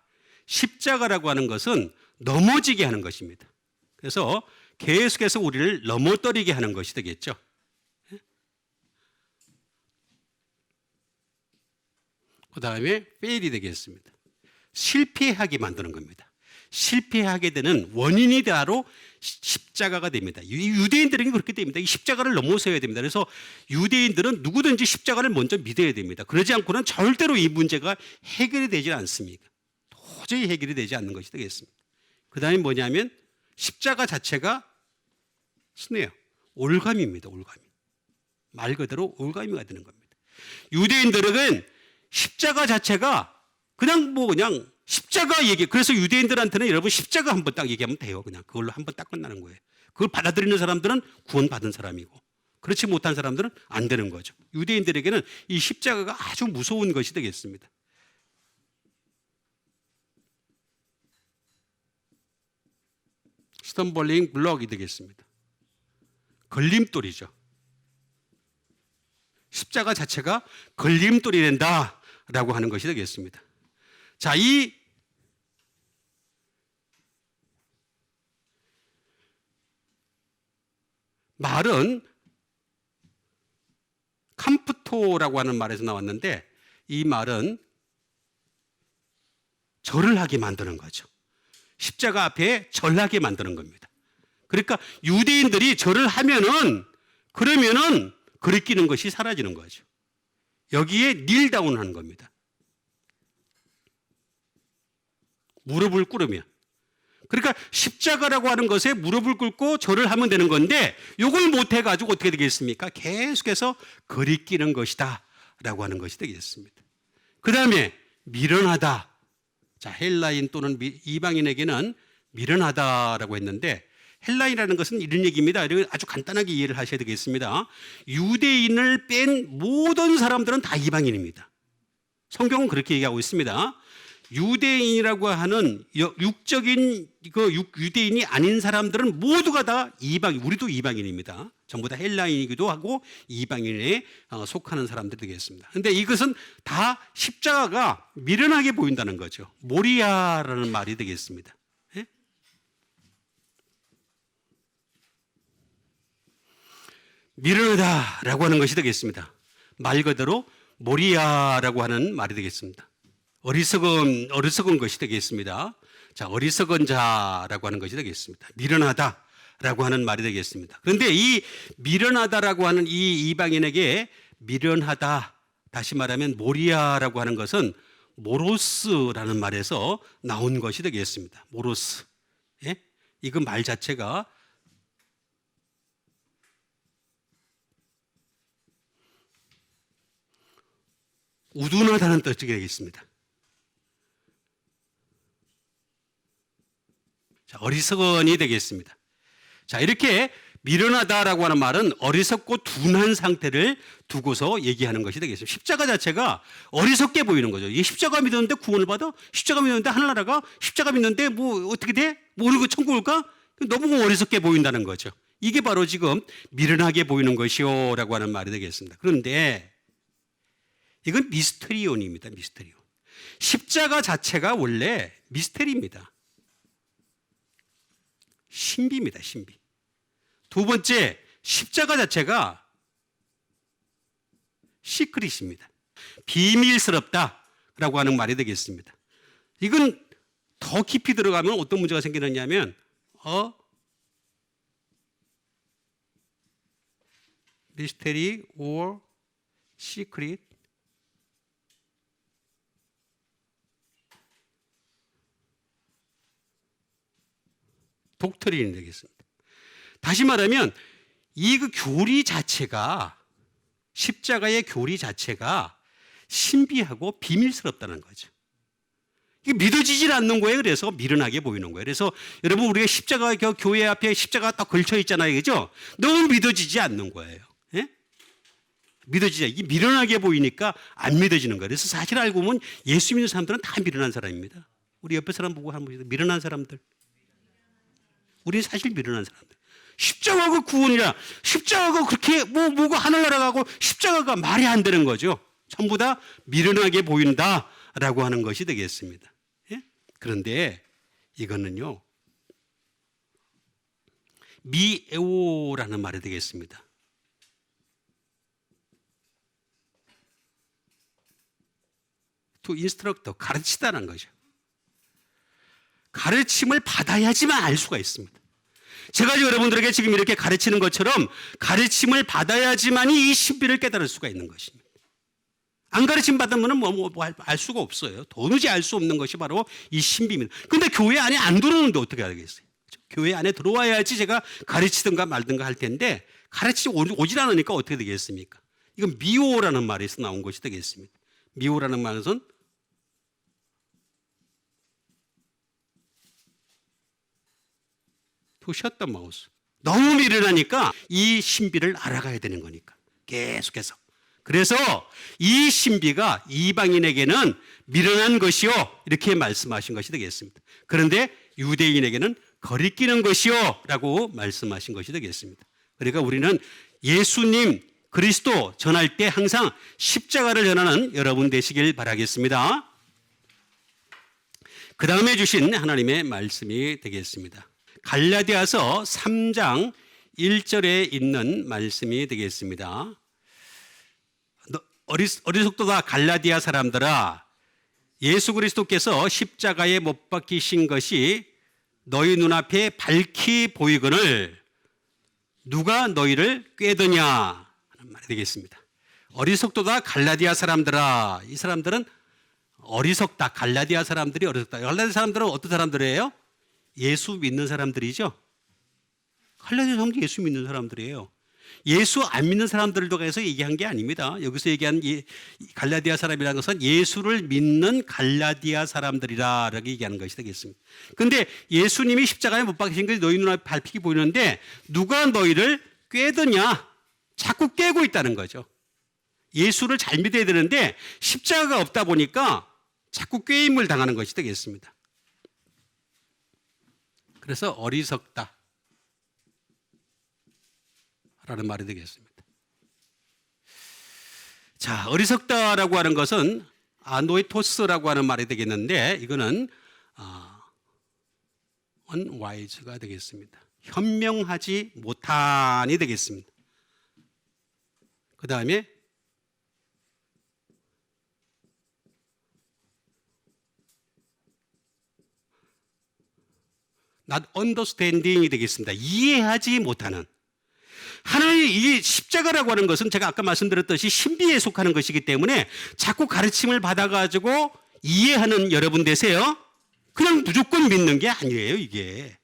십자가라고 하는 것은 넘어지게 하는 것입니다. 그래서 계속해서 우리를 넘어뜨리게 하는 것이 되겠죠. 그 다음에 페일이 되겠습니다. 실패하게 만드는 겁니다. 실패하게 되는 원인이 바로 십자가가 됩니다. 유대인들에게 그렇게 됩니다. 이 십자가를 넘어서야 됩니다. 그래서 유대인들은 누구든지 십자가를 먼저 믿어야 됩니다. 그러지 않고는 절대로 이 문제가 해결이 되지 않습니다. 도저히 해결이 되지 않는 것이 되겠습니다. 그 다음에 뭐냐면 십자가 자체가 스네요. 올감입니다. 올감. 말 그대로 올가미가 되는 겁니다. 유대인들에게는 십자가 자체가 그냥 십자가 얘기. 그래서 유대인들한테는 여러분 십자가 한번 딱 얘기하면 돼요. 그냥 그걸로 한번 딱 끝나는 거예요. 그걸 받아들이는 사람들은 구원받은 사람이고 그렇지 못한 사람들은 안 되는 거죠. 유대인들에게는 이 십자가가 아주 무서운 것이 되겠습니다. 스턴벌링 블럭이 되겠습니다. 걸림돌이죠. 십자가 자체가 걸림돌이 된다라고 하는 것이 되겠습니다. 자, 이 말은 캄프토라고 하는 말에서 나왔는데 이 말은 절을 하게 만드는 거죠. 십자가 앞에 절하게 만드는 겁니다. 그러니까 유대인들이 절을 하면은 그러면은 거리끼는 것이 사라지는 거죠. 여기에 닐다운 하는 겁니다. 무릎을 꿇으면. 그러니까 십자가라고 하는 것에 무릎을 꿇고 절을 하면 되는 건데 이걸 못 해가지고 어떻게 되겠습니까? 계속해서 거리끼는 것이다 라고 하는 것이 되겠습니다. 그 다음에 미련하다. 자, 헬라인 또는 이방인에게는 미련하다라고 했는데 헬라인이라는 것은 이런 얘기입니다. 아주 간단하게 이해를 하셔야 되겠습니다. 유대인을 뺀 모든 사람들은 다 이방인입니다. 성경은 그렇게 얘기하고 있습니다. 유대인이라고 하는 육적인 유대인이 아닌 사람들은 모두가 다 이방인, 우리도 이방인입니다. 전부 다 헬라인이기도 하고 이방인에 속하는 사람들이 되겠습니다. 그런데 이것은 다 십자가가 미련하게 보인다는 거죠. 모리아라는 말이 되겠습니다. 예? 미련하다라고 하는 것이 되겠습니다. 말 그대로 모리아라고 하는 말이 되겠습니다. 어리석은 것이 되겠습니다. 자, 어리석은 자라고 하는 것이 되겠습니다. 미련하다라고 하는 말이 되겠습니다. 그런데 이 미련하다라고 하는 이 이방인에게 미련하다, 다시 말하면 모리아라고 하는 것은 모로스라는 말에서 나온 것이 되겠습니다. 모로스. 예? 이거 말 자체가 우둔하다는 뜻이 되겠습니다. 자, 어리석은이 되겠습니다. 자, 이렇게 미련하다라고 하는 말은 어리석고 둔한 상태를 두고서 얘기하는 것이 되겠습니다. 십자가 자체가 어리석게 보이는 거죠. 이 십자가 믿었는데 구원을 받아? 십자가 믿었는데 하늘나라가? 십자가 믿는데 뭐 어떻게 돼? 모르고 천국 올까? 너무 어리석게 보인다는 거죠. 이게 바로 지금 미련하게 보이는 것이요 라고 하는 말이 되겠습니다. 그런데 이건 미스테리온입니다. 미스테리온. 십자가 자체가 원래 미스테리입니다. 신비입니다. 신비. 두 번째, 십자가 자체가 시크릿입니다. 비밀스럽다라고 하는 말이 되겠습니다. 이건 더 깊이 들어가면 어떤 문제가 생기느냐면 미스테리 or 시크릿 독트린이 되겠습니다. 다시 말하면 이 교리 자체가 십자가의 교리 자체가 신비하고 비밀스럽다는 거죠. 이게 믿어지질 않는 거예요. 그래서 미련하게 보이는 거예요. 그래서 여러분 우리가 십자가 교회 앞에 십자가 딱 걸쳐 있잖아요. 그죠? 너무 믿어지지 않는 거예요. 예? 믿어지지 이게 미련하게 보이니까 안 믿어지는 거예요. 그래서 사실 알고 보면 예수 믿는 사람들은 다 미련한 사람입니다. 우리 옆에 사람 보고 한번 미련한 사람들. 우리 사실 미련한 사람들. 십자가가 구원이라 십자가가 그렇게 뭐가 하늘나라 가고 십자가가 말이 안 되는 거죠. 전부 다 미련하게 보인다라고 하는 것이 되겠습니다. 예? 그런데 이거는요. 미에오라는 말이 되겠습니다. to instruct, 가르치다는 거죠. 가르침을 받아야지만 알 수가 있습니다. 제가 여러분들에게 지금 이렇게 가르치는 것처럼 가르침을 받아야지만이 이 신비를 깨달을 수가 있는 것입니다. 안 가르침 받으면 알 수가 없어요. 도무지 알 수 없는 것이 바로 이 신비입니다. 근데 교회 안에 안 들어오는데 어떻게 하겠어요? 교회 안에 들어와야지 제가 가르치든가 말든가 할 텐데 가르치지 오질 않으니까 어떻게 되겠습니까? 이건 미오라는 말에서 나온 것이 되겠습니다. 미오라는 말은 to shut the mouth, 너무 미련하니까 이 신비를 알아가야 되는 거니까 계속해서. 그래서 이 신비가 이방인에게는 미련한 것이요 이렇게 말씀하신 것이 되겠습니다. 그런데 유대인에게는 거리끼는 것이요 라고 말씀하신 것이 되겠습니다. 그러니까 우리는 예수님 그리스도 전할 때 항상 십자가를 전하는 여러분 되시길 바라겠습니다. 그 다음에 주신 하나님의 말씀이 되겠습니다. 갈라디아서 3장 1절에 있는 말씀이 되겠습니다. 어리석도다 갈라디아 사람들아, 예수 그리스도께서 십자가에 못 박히신 것이 너희 눈앞에 밝히 보이거늘 누가 너희를 꾀드냐 하는 말이 되겠습니다. 어리석도다 갈라디아 사람들아, 이 사람들은 어리석다. 갈라디아 사람들이 어리석다. 갈라디아 사람들은 어떤 사람들이에요? 예수 믿는 사람들이죠. 갈라디아 사람들이 예수 믿는 사람들이에요. 예수 안 믿는 사람들을 통해서 얘기한 게 아닙니다. 여기서 얘기한 갈라디아 사람이라는 것은 예수를 믿는 갈라디아 사람들이라고 얘기하는 것이 되겠습니다. 그런데 예수님이 십자가에 못 박히신 것이 너희 눈앞에 밝히게 보이는데 누가 너희를 꾀드냐? 자꾸 꿰고 있다는 거죠. 예수를 잘 믿어야 되는데 십자가가 없다 보니까 자꾸 꾀임을 당하는 것이 되겠습니다. 그래서 어리석다 라는 말이 되겠습니다. 자, 어리석다라고 하는 것은 아노이토스라고 하는 말이 되겠는데 이거는 unwise가 되겠습니다. 현명하지 못한이 되겠습니다. 그 다음에 not understanding이 되겠습니다. 이해하지 못하는. 하나님 이 십자가라고 하는 것은 제가 아까 말씀드렸듯이 신비에 속하는 것이기 때문에 자꾸 가르침을 받아가지고 이해하는 여러분 되세요. 그냥 무조건 믿는 게 아니에요. 이게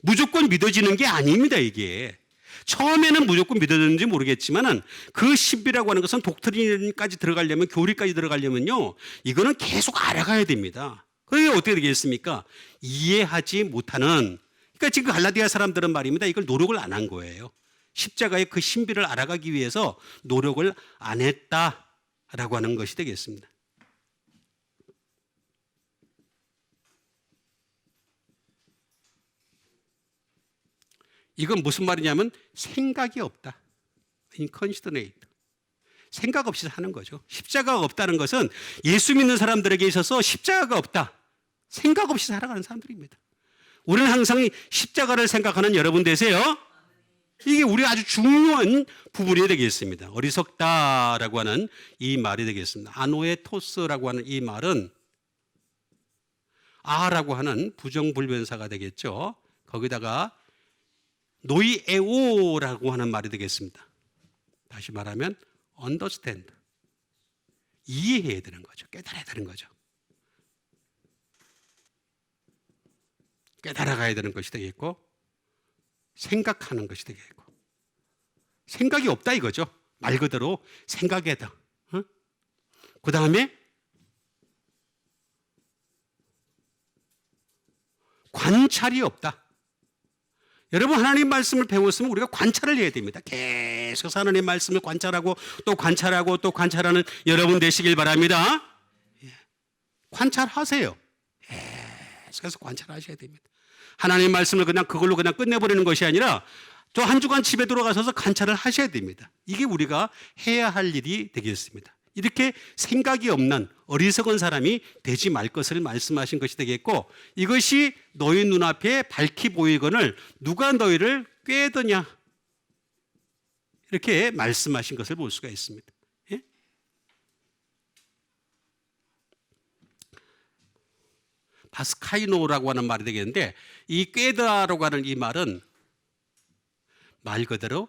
무조건 믿어지는 게 아닙니다. 이게 처음에는 무조건 믿어지는지 모르겠지만은 그 신비라고 하는 것은 독트린까지 들어가려면 교리까지 들어가려면요 이거는 계속 알아가야 됩니다. 그게 어떻게 되겠습니까? 이해하지 못하는. 그러니까 지금 갈라디아 사람들은 말입니다. 이걸 노력을 안 한 거예요. 십자가의 그 신비를 알아가기 위해서 노력을 안 했다라고 하는 것이 되겠습니다. 이건 무슨 말이냐면 생각이 없다. inconsiderate. 생각 없이 사는 거죠. 십자가가 없다는 것은 예수 믿는 사람들에게 있어서 십자가가 없다. 생각 없이 살아가는 사람들입니다. 우리는 항상 십자가를 생각하는 여러분 되세요. 이게 우리 아주 중요한 부분이 되겠습니다. 어리석다라고 하는 이 말이 되겠습니다. 아노에토스라고 하는 이 말은 아라고 하는 부정불변사가 되겠죠. 거기다가 노이에오라고 하는 말이 되겠습니다. 다시 말하면 understand. 이해해야 되는 거죠. 깨달아야 되는 거죠. 깨달아가야 되는 것이 되겠고 생각하는 것이 되겠고 생각이 없다 이거죠. 말 그대로 생각에다. 그 다음에 관찰이 없다. 여러분 하나님 말씀을 배웠으면 우리가 관찰을 해야 됩니다. 계속 하나님 말씀을 관찰하고 또 관찰하고 또 관찰하는 여러분 되시길 바랍니다. 관찰하세요. 계속해서 관찰하셔야 됩니다. 하나님 말씀을 그냥 그걸로 그냥 끝내버리는 것이 아니라 또 한 주간 집에 들어가셔서 관찰을 하셔야 됩니다. 이게 우리가 해야 할 일이 되겠습니다. 이렇게 생각이 없는 어리석은 사람이 되지 말 것을 말씀하신 것이 되겠고 이것이 너희 눈앞에 밝히 보이거늘 누가 너희를 꾀드냐 이렇게 말씀하신 것을 볼 수가 있습니다. 예? 바스카이노라고 하는 말이 되겠는데 이 꾀다라고 하는 이 말은 말 그대로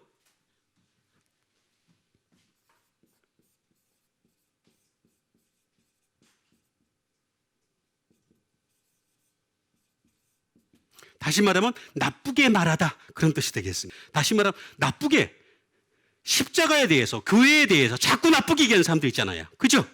다시 말하면 나쁘게 말하다 그런 뜻이 되겠습니다. 다시 말하면 나쁘게 십자가에 대해서 교회에 대해서 자꾸 나쁘게 얘기하는 사람들 있잖아요. 그죠?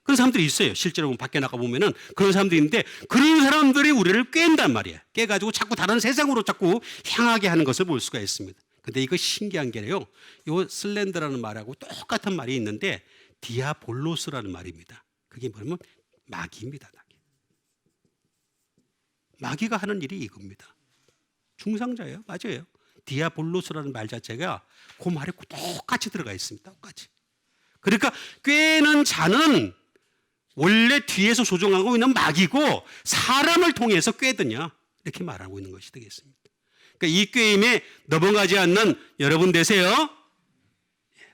그런 사람들이 있어요. 실제로 밖에 나가 보면은 그런 사람들이 있는데 그런 사람들이 우리를 꿰는단 말이에요. 꿰가지고 자꾸 다른 세상으로 자꾸 향하게 하는 것을 볼 수가 있습니다. 근데 이거 신기한 게요. 요 슬렌더라는 말하고 똑같은 말이 있는데 디아볼로스라는 말입니다. 그게 뭐냐면 마귀입니다. 마귀가 하는 일이 이겁니다. 중상자예요. 맞아요. 디아볼로스라는 말 자체가 그 말에 똑같이 들어가 있습니다. 똑같이. 그러니까 꿰는 자는 원래 뒤에서 조종하고 있는 마귀고 사람을 통해서 꿰드냐 이렇게 말하고 있는 것이 되겠습니다. 그러니까 이 꿰임에 넘어가지 않는 여러분 되세요.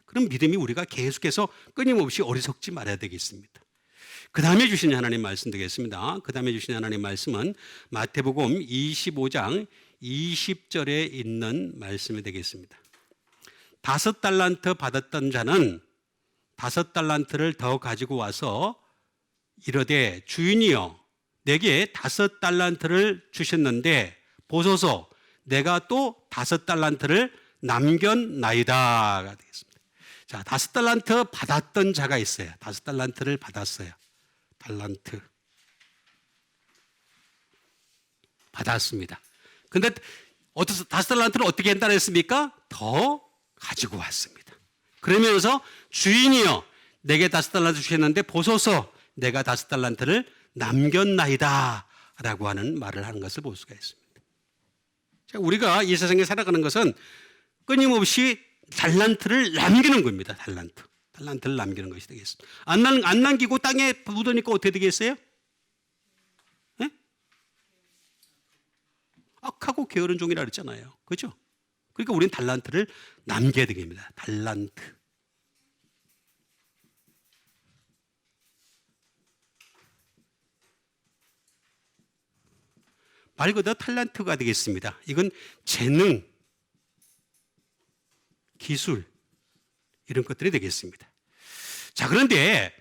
그런 믿음이 우리가 계속해서 끊임없이 어리석지 말아야 되겠습니다. 그 다음에 주신 하나님 말씀 되겠습니다. 그 다음에 주신 하나님 말씀은 마태복음 25장 20절에 있는 말씀이 되겠습니다. 5달란트 받았던 자는 5달란트를 더 가지고 와서 이르되 주인이여 내게 5달란트를 주셨는데 보소서 내가 또 5달란트를 남겼나이다가 되겠습니다. 자, 5달란트 받았던 자가 있어요. 5달란트를 받았어요. 달란트 받았습니다. 근데 5달란트를 어떻게 한다 했습니까? 더 가지고 왔습니다. 그러면서 주인이여 내게 5달란트 주셨는데 보소서 내가 5달란트를 남겼나이다 라고 하는 말을 하는 것을 볼 수가 있습니다. 자, 우리가 이 세상에 살아가는 것은 끊임없이 달란트를 남기는 겁니다. 달란트를 남기는 것이 되겠습니다. 안 남기고 땅에 묻으니까 어떻게 되겠어요? 네? 악하고 게으른 종이라 그랬잖아요. 그렇죠? 그러니까 우리는 달란트를 남겨야 됩니다. 달란트. 말 그대로 탤런트가 되겠습니다. 이건 재능, 기술 이런 것들이 되겠습니다. 자, 그런데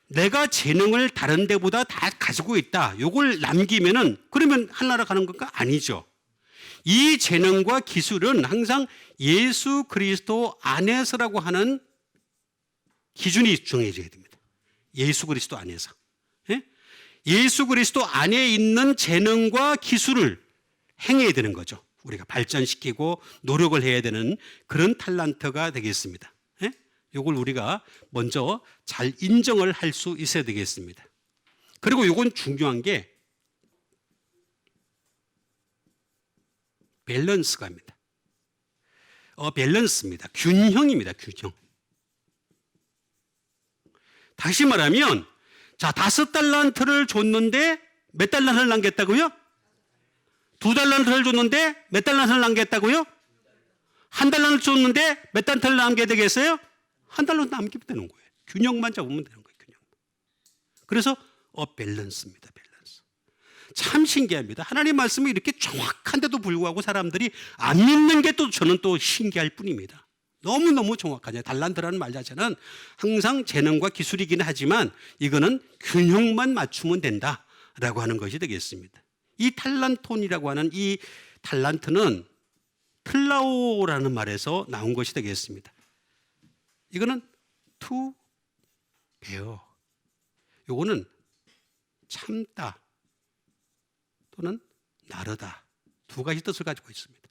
내가 재능을 다른 데보다 다 가지고 있다. 요걸 남기면은 그러면 하나로 가는 건가? 아니죠. 이 재능과 기술은 항상 예수 그리스도 안에서라고 하는 기준이 정해져야 됩니다. 예수 그리스도 안에서. 예? 예수 그리스도 안에 있는 재능과 기술을 행해야 되는 거죠. 우리가 발전시키고 노력을 해야 되는 그런 탤런트가 되겠습니다. 예? 이걸 우리가 먼저 잘 인정을 할 수 있어야 되겠습니다. 그리고 이건 중요한 게 밸런스가입니다. 밸런스입니다. 균형입니다. 균형. 다시 말하면 자, 5달란트를 줬는데 몇 달란트를 남겼다고요? 2달란트를 줬는데 몇 달란트를 남겼다고요? 1달란트 줬는데 몇 달란트를 남겨야 되겠어요? 1달란트 남기면 되는 거예요. 균형만 잡으면 되는 거예요. 균형. 그래서 밸런스입니다. 밸런스. 참 신기합니다. 하나님 말씀이 이렇게 정확한데도 불구하고 사람들이 안 믿는 게 또 저는 또 신기할 뿐입니다. 너무너무 정확하죠. 달란트라는 말 자체는 항상 재능과 기술이긴 하지만 이거는 균형만 맞추면 된다라고 하는 것이 되겠습니다. 이 탈란톤이라고 하는 이 달란트는 플라오라는 말에서 나온 것이 되겠습니다. 이거는 to bear. 요거는 참다 또는 나르다. 두 가지 뜻을 가지고 있습니다.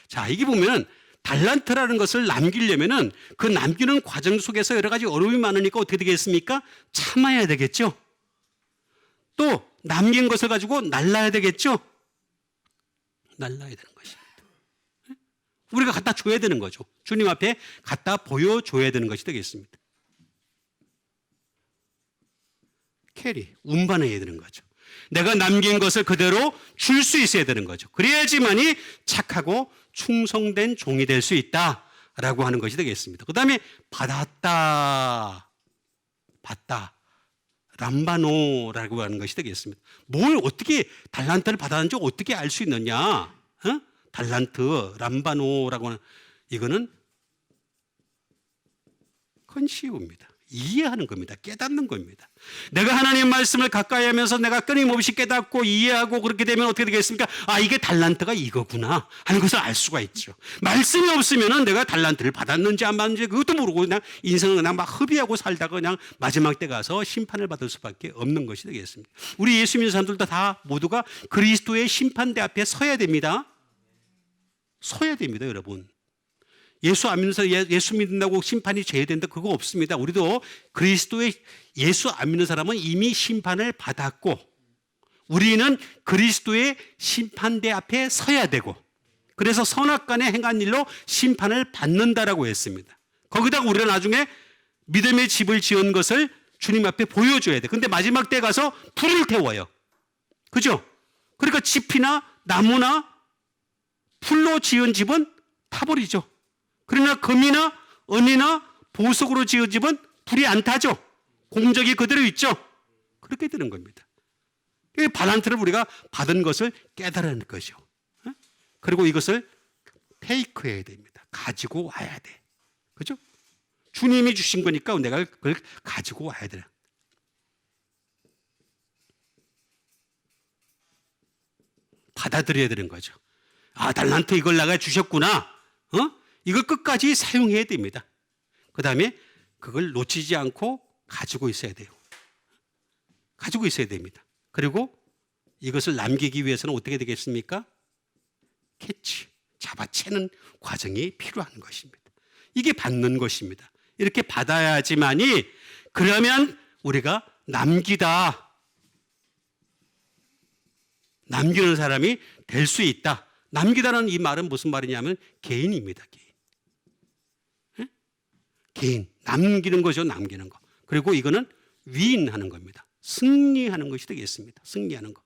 자, 이게 보면 달란트라는 것을 남기려면은 그 남기는 과정 속에서 여러 가지 어려움이 많으니까 어떻게 되겠습니까? 참아야 되겠죠. 또 남긴 것을 가지고 날라야 되겠죠. 날라야 되는 것입니다. 우리가 갖다 줘야 되는 거죠. 주님 앞에 갖다 보여줘야 되는 것이 되겠습니다. 캐리, 운반해야 되는 거죠. 내가 남긴 것을 그대로 줄 수 있어야 되는 거죠. 그래야지만이 착하고 충성된 종이 될 수 있다라고 하는 것이 되겠습니다. 그 다음에 받았다, 람바노라고 하는 것이 되겠습니다. 뭘 어떻게 달란트를 받았는지 어떻게 알 수 있느냐? 달란트, 람바노라고 하는 이거는 컨시우입니다. 이해하는 겁니다. 깨닫는 겁니다. 내가 하나님 말씀을 가까이 하면서 내가 끊임없이 깨닫고 이해하고 그렇게 되면 어떻게 되겠습니까? 아, 이게 달란트가 이거구나 하는 것을 알 수가 있죠. 말씀이 없으면 내가 달란트를 받았는지 안 받았는지 그것도 모르고 그냥 인생을 그냥 막 허비하고 살다가 그냥 마지막 때 가서 심판을 받을 수밖에 없는 것이 되겠습니다. 우리 예수 믿는 사람들도 다 모두가 그리스도의 심판대 앞에 서야 됩니다. 서야 됩니다, 여러분. 예수 안 믿는 예수 믿는다고 심판이 제외된다 그거 없습니다. 우리도 그리스도의 예수 안 믿는 사람은 이미 심판을 받았고 우리는 그리스도의 심판대 앞에 서야 되고 그래서 선악간에 행한 일로 심판을 받는다라고 했습니다. 거기다가 우리가 나중에 믿음의 집을 지은 것을 주님 앞에 보여줘야 돼. 근데 마지막 때 가서 불을 태워요. 그죠? 그러니까 짚이나 나무나 풀로 지은 집은 타버리죠. 그러나 금이나 은이나 보석으로 지은 집은 불이 안 타죠. 공적이 그대로 있죠. 그렇게 되는 겁니다. 발란트를 우리가 받은 것을 깨달은 거죠. 그리고 이것을 테이크해야 됩니다. 가지고 와야 돼. 그죠? 주님이 주신 거니까 내가 그걸 가지고 와야 돼. 받아들여야 되는 거죠. 아, 달란트 이걸 내가 주셨구나. 이걸 끝까지 사용해야 됩니다. 그 다음에 그걸 놓치지 않고 가지고 있어야 돼요. 가지고 있어야 됩니다. 그리고 이것을 남기기 위해서는 어떻게 되겠습니까? 캐치, 잡아채는 과정이 필요한 것입니다. 이게 받는 것입니다. 이렇게 받아야지만이 그러면 우리가 남기는 사람이 될 수 있다. 남기다는 이 말은 무슨 말이냐면 개인입니다. 개인. 남기는 거죠. 남기는 거. 그리고 이거는 윈하는 겁니다. 승리하는 것이 되겠습니다. 승리하는 거.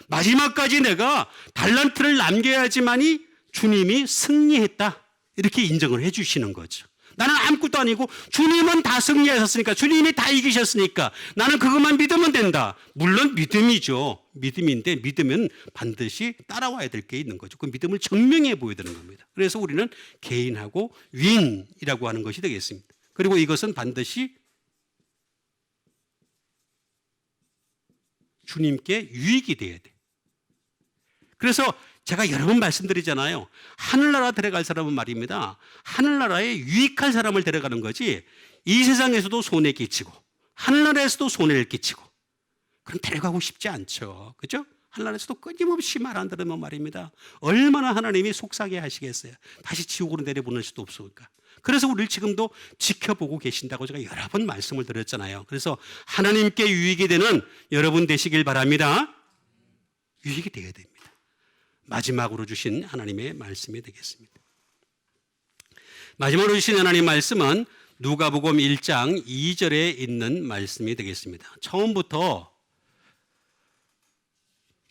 마지막까지 내가 달란트를 남겨야지만이 주님이 승리했다. 이렇게 인정을 해 주시는 거죠. 나는 아무것도 아니고 주님은 다 승리하셨으니까 주님이 다 이기셨으니까 나는 그것만 믿으면 된다. 물론 믿음이죠. 믿음인데 믿으면 반드시 따라와야 될 게 있는 거죠. 그 믿음을 증명해 보여야 되는 겁니다. 그래서 우리는 개인하고 윈이라고 하는 것이 되겠습니다. 그리고 이것은 반드시 주님께 유익이 돼야 돼. 그래서 제가 여러 번 말씀드리잖아요. 하늘나라 데려갈 사람은 말입니다. 하늘나라에 유익할 사람을 데려가는 거지 이 세상에서도 손해 끼치고 하늘나라에서도 손해를 끼치고 그럼 데려가고 싶지 않죠. 그죠? 하늘나라에서도 끊임없이 말 안 들으면 말입니다. 얼마나 하나님이 속상해 하시겠어요. 다시 지옥으로 내려보낼 수도 없으니까. 그래서 우리를 지금도 지켜보고 계신다고 제가 여러 번 말씀을 드렸잖아요. 그래서 하나님께 유익이 되는 여러분 되시길 바랍니다. 유익이 되어야 됩니다. 마지막으로 주신 하나님의 말씀이 되겠습니다. 마지막으로 주신 하나님의 말씀은 누가복음 1장 2절에 있는 말씀이 되겠습니다. 처음부터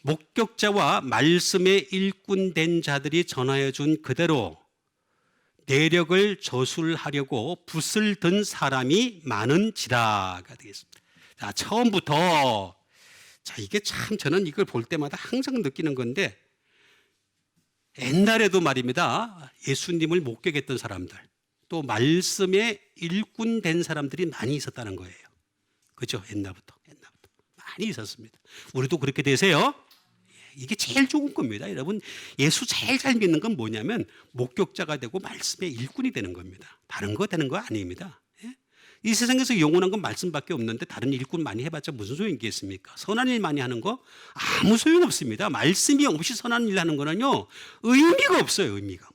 목격자와 말씀에 일꾼된 자들이 전하여 준 그대로 내력을 저술하려고 붓을 든 사람이 많은지라가 되겠습니다. 자, 처음부터 이게 참 저는 이걸 볼 때마다 항상 느끼는 건데 옛날에도 말입니다. 예수님을 목격했던 사람들 또 말씀에 일꾼된 사람들이 많이 있었다는 거예요. 그죠? 옛날부터 많이 있었습니다. 우리도 그렇게 되세요. 이게 제일 좋은 겁니다. 여러분 예수 제일 잘 믿는 건 뭐냐면 목격자가 되고 말씀의 일꾼이 되는 겁니다. 다른 거 되는 거 아닙니다. 이 세상에서 영원한 건 말씀밖에 없는데 다른 일꾼 많이 해봤자 무슨 소용이 있겠습니까? 선한 일 많이 하는 거 아무 소용 없습니다. 말씀이 없이 선한 일 하는 거는요 의미가 없어요. 의미가.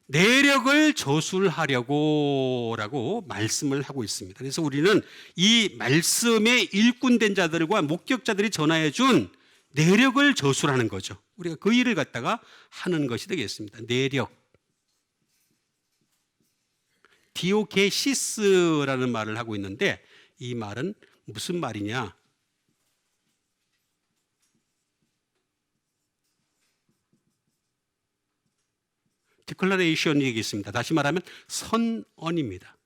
내력을 저술하려고라고 말씀을 하고 있습니다. 그래서 우리는 이 말씀에 일꾼된 자들과 목격자들이 전하여 준 내력을 저술하는 거죠. 우리가 그 일을 갖다가 하는 것이 되겠습니다. 내력. 디오케시스라는 말을 하고 있는데 이 말은 무슨 말이냐? 디클러레이션이 있습니다. 다시 말하면 선언입니다.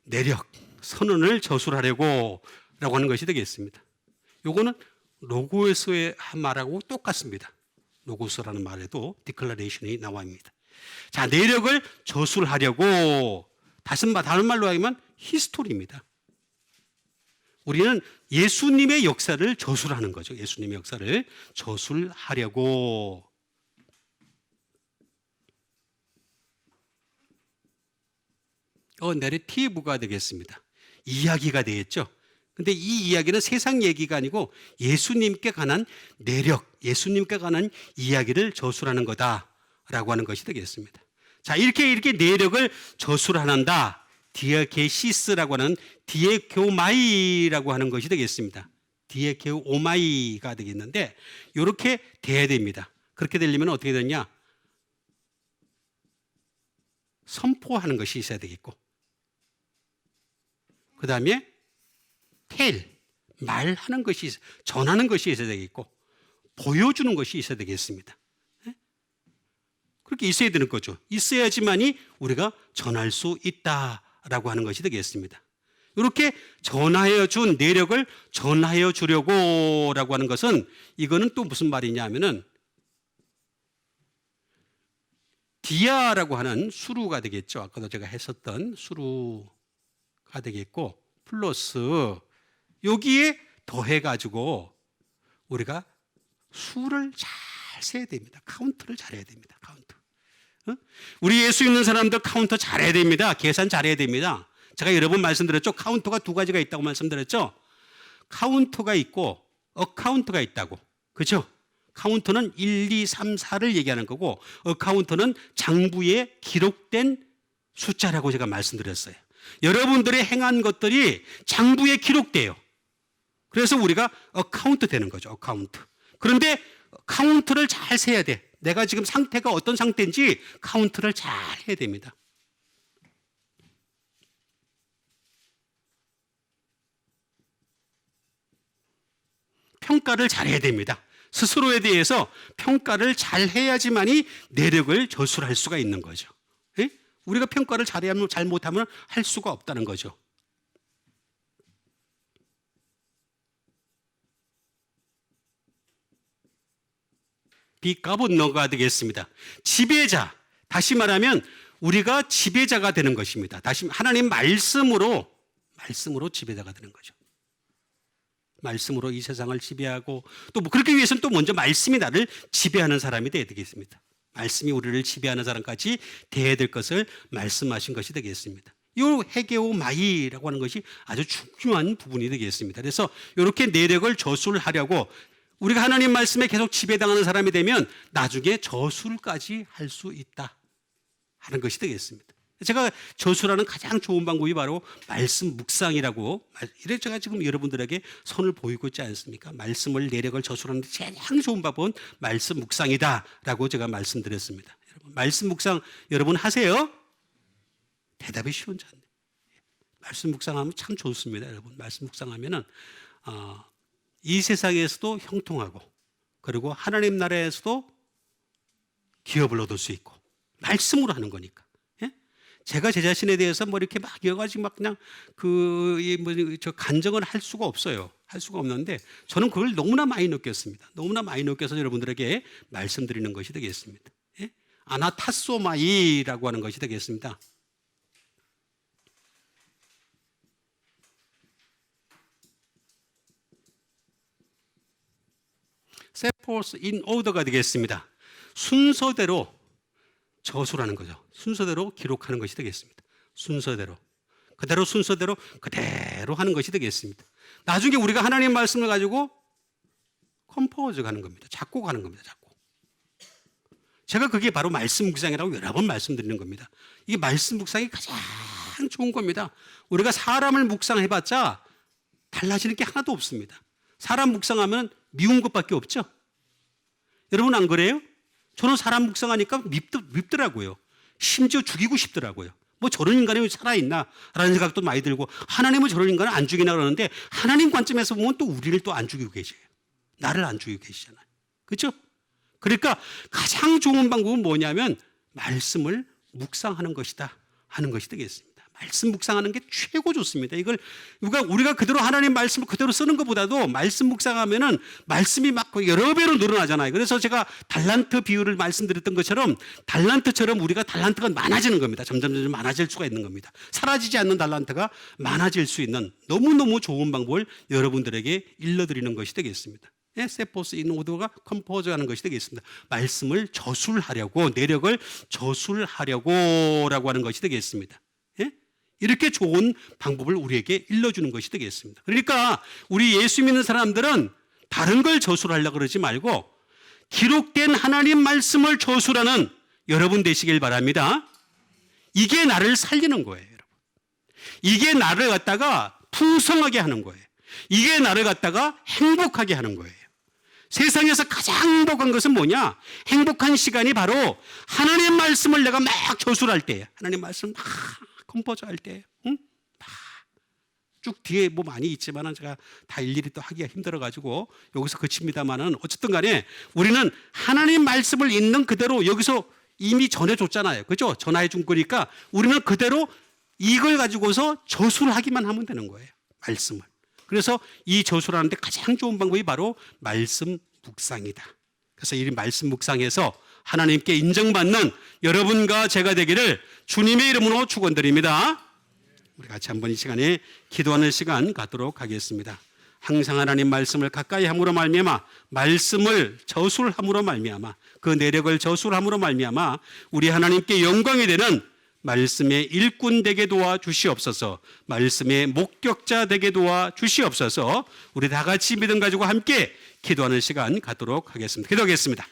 내력, 선언을 저술하려고 라고 하는 것이 되겠습니다. 요거는 로고스의 말하고 똑같습니다. 로고스라는 말에도 디클러레이션이 나옵니다. 자, 내력을 저술하려고 다른 말로 하면 히스토리입니다. 우리는 예수님의 역사를 저술하는 거죠. 예수님의 역사를 저술하려고. 내레티브가 되겠습니다. 이야기가 되겠죠. 근데 이 이야기는 세상 얘기가 아니고 예수님께 관한 내력, 예수님께 관한 이야기를 저술하는 거다라고 하는 것이 되겠습니다. 자, 이렇게 내력을 저술한다. 디에게시스라고 하는 디에게오마이라고 하는 것이 되겠습니다. 디에게오마이가 되겠는데 이렇게 돼야 됩니다. 그렇게 되려면 어떻게 되냐? 선포하는 것이 있어야 되겠고, 그 다음에 말하는 것이, 전하는 것이 있어야 되겠고, 보여주는 것이 있어야 되겠습니다. 그렇게 있어야 되는 거죠. 있어야지만이 우리가 전할 수 있다라고 하는 것이 되겠습니다. 이렇게 전하여 준 내력을 전하여 주려고라고 하는 것은, 이거는 또 무슨 말이냐 하면은 디아라고 하는 수루가 되겠죠. 아까도 제가 했었던 수루가 되겠고, 플러스 여기에 더해가지고 우리가 수를 잘 세야 됩니다. 카운트를 잘해야 됩니다. 카운트. 우리 예수 있는 사람들 카운터 잘해야 됩니다. 계산 잘해야 됩니다. 제가 여러 번 말씀드렸죠. 카운터가 두 가지가 있다고 말씀드렸죠. 카운터가 있고 어카운트가 있다고. 그렇죠? 카운터는 1, 2, 3, 4를 얘기하는 거고, 어카운터는 장부에 기록된 숫자라고 제가 말씀드렸어요. 여러분들의 행한 것들이 장부에 기록돼요. 그래서 우리가 어카운트 되는 거죠. 어카운트. 그런데 카운트를 잘 세야 돼. 내가 지금 상태가 어떤 상태인지 카운트를 잘 해야 됩니다. 평가를 잘 해야 됩니다. 스스로에 대해서 평가를 잘 해야지만이 내력을 저술할 수가 있는 거죠. 예? 우리가 평가를 잘 못하면 할 수가 없다는 거죠. 비까본너가 되겠습니다. 지배자. 다시 말하면 우리가 지배자가 되는 것입니다. 다시 하나님 말씀으로 지배자가 되는 거죠. 말씀으로 이 세상을 지배하고, 또 그렇게 위해서는 또 먼저 말씀이 나를 지배하는 사람이 되어야 되겠습니다. 말씀이 우리를 지배하는 사람까지 되어야 될 것을 말씀하신 것이 되겠습니다. 이 헤게오마이라고 하는 것이 아주 중요한 부분이 되겠습니다. 그래서 이렇게 내력을 저술하려고, 우리가 하나님 말씀에 계속 지배당하는 사람이 되면 나중에 저술까지 할 수 있다 하는 것이 되겠습니다. 제가 저술하는 가장 좋은 방법이 바로 말씀 묵상이라고, 이래 제가 지금 여러분들에게 선을 보이고 있지 않습니까? 말씀을 내력을 저술하는 데 가장 좋은 방법은 말씀 묵상이다라고 제가 말씀드렸습니다. 여러분, 말씀 묵상 여러분 하세요? 대답이 쉬운 자인데. 말씀 묵상하면 참 좋습니다. 여러분, 말씀 묵상하면은 이 세상에서도 형통하고, 그리고 하나님 나라에서도 기업을 얻을 수 있고, 말씀으로 하는 거니까. 제가 제 자신에 대해서 뭐 이렇게 막 여러 가지 막 그냥 저 간증을 할 수가 없어요. 할 수가 없는데 저는 그걸 너무나 많이 느꼈습니다. 너무나 많이 느껴서 여러분들에게 말씀드리는 것이 되겠습니다. 아나타소마이라고 하는 것이 되겠습니다. 세포스 인 오더가 되겠습니다. 순서대로 저술하는 거죠. 순서대로 기록하는 것이 되겠습니다. 순서대로. 그대로 하는 것이 되겠습니다. 나중에 우리가 하나님 말씀을 가지고 컴포즈 가는 겁니다. 작곡하는 겁니다. 작곡. 제가 그게 바로 말씀 묵상이라고 여러 번 말씀드리는 겁니다. 이게 말씀 묵상이 가장 좋은 겁니다. 우리가 사람을 묵상해봤자 달라지는 게 하나도 없습니다. 사람 묵상하면 미운 것밖에 없죠. 여러분 안 그래요? 저는 사람 묵상하니까 밉더라고요. 심지어 죽이고 싶더라고요. 뭐 저런 인간이 살아있나? 라는 생각도 많이 들고, 하나님은 저런 인간을 안 죽이나 그러는데 하나님 관점에서 보면 또 우리를 또 안 죽이고 계셔요. 나를 안 죽이고 계시잖아요. 그렇죠? 그러니까 가장 좋은 방법은 뭐냐면 말씀을 묵상하는 것이다 하는 것이 되겠습니다. 말씀 묵상하는 게 최고 좋습니다. 이걸 우리가 그대로 하나님 말씀을 그대로 쓰는 것보다도 말씀 묵상하면은 말씀이 막 여러 배로 늘어나잖아요. 그래서 제가 달란트 비유를 말씀드렸던 것처럼 달란트처럼 우리가 달란트가 많아지는 겁니다. 점점 많아질 수가 있는 겁니다. 사라지지 않는 달란트가 많아질 수 있는 너무너무 좋은 방법을 여러분들에게 일러드리는 것이 되겠습니다. 세포스 인오드가 컴포즈하는 것이 되겠습니다. 말씀을 저술하려고, 내력을 저술하려고라고 하는 것이 되겠습니다. 이렇게 좋은 방법을 우리에게 일러주는 것이 되겠습니다. 그러니까 우리 예수 믿는 사람들은 다른 걸 저술하려고 그러지 말고 기록된 하나님 말씀을 저술하는 여러분 되시길 바랍니다. 이게 나를 살리는 거예요, 여러분. 이게 나를 갖다가 풍성하게 하는 거예요. 이게 나를 갖다가 행복하게 하는 거예요. 세상에서 가장 행복한 것은 뭐냐? 행복한 시간이 바로 하나님 말씀을 내가 막 저술할 때예요. 하나님 말씀 막 컴포즈 할 때, 쭉 뒤에 뭐 많이 있지만은 제가 다 일일이 또 하기가 힘들어가지고 여기서 그칩니다만은 어쨌든 간에 우리는 하나님 말씀을 있는 그대로 여기서 이미 전해줬잖아요. 그죠? 전화해 준 거니까 우리는 그대로 이걸 가지고서 저술하기만 하면 되는 거예요. 말씀을. 그래서 이 저술하는 데 가장 좋은 방법이 바로 말씀 묵상이다. 그래서 이 말씀 묵상에서 하나님께 인정받는 여러분과 제가 되기를 주님의 이름으로 축원드립니다. 우리 같이 한번 이 시간에 기도하는 시간 갖도록 하겠습니다. 항상 하나님 말씀을 가까이 함으로 말미암아, 말씀을 저술함으로 말미암아, 그 내력을 저술함으로 말미암아 우리 하나님께 영광이 되는 말씀의 일꾼 되게 도와 주시옵소서. 말씀의 목격자 되게 도와 주시옵소서. 우리 다 같이 믿음 가지고 함께 기도하는 시간 갖도록 하겠습니다. 기도하겠습니다.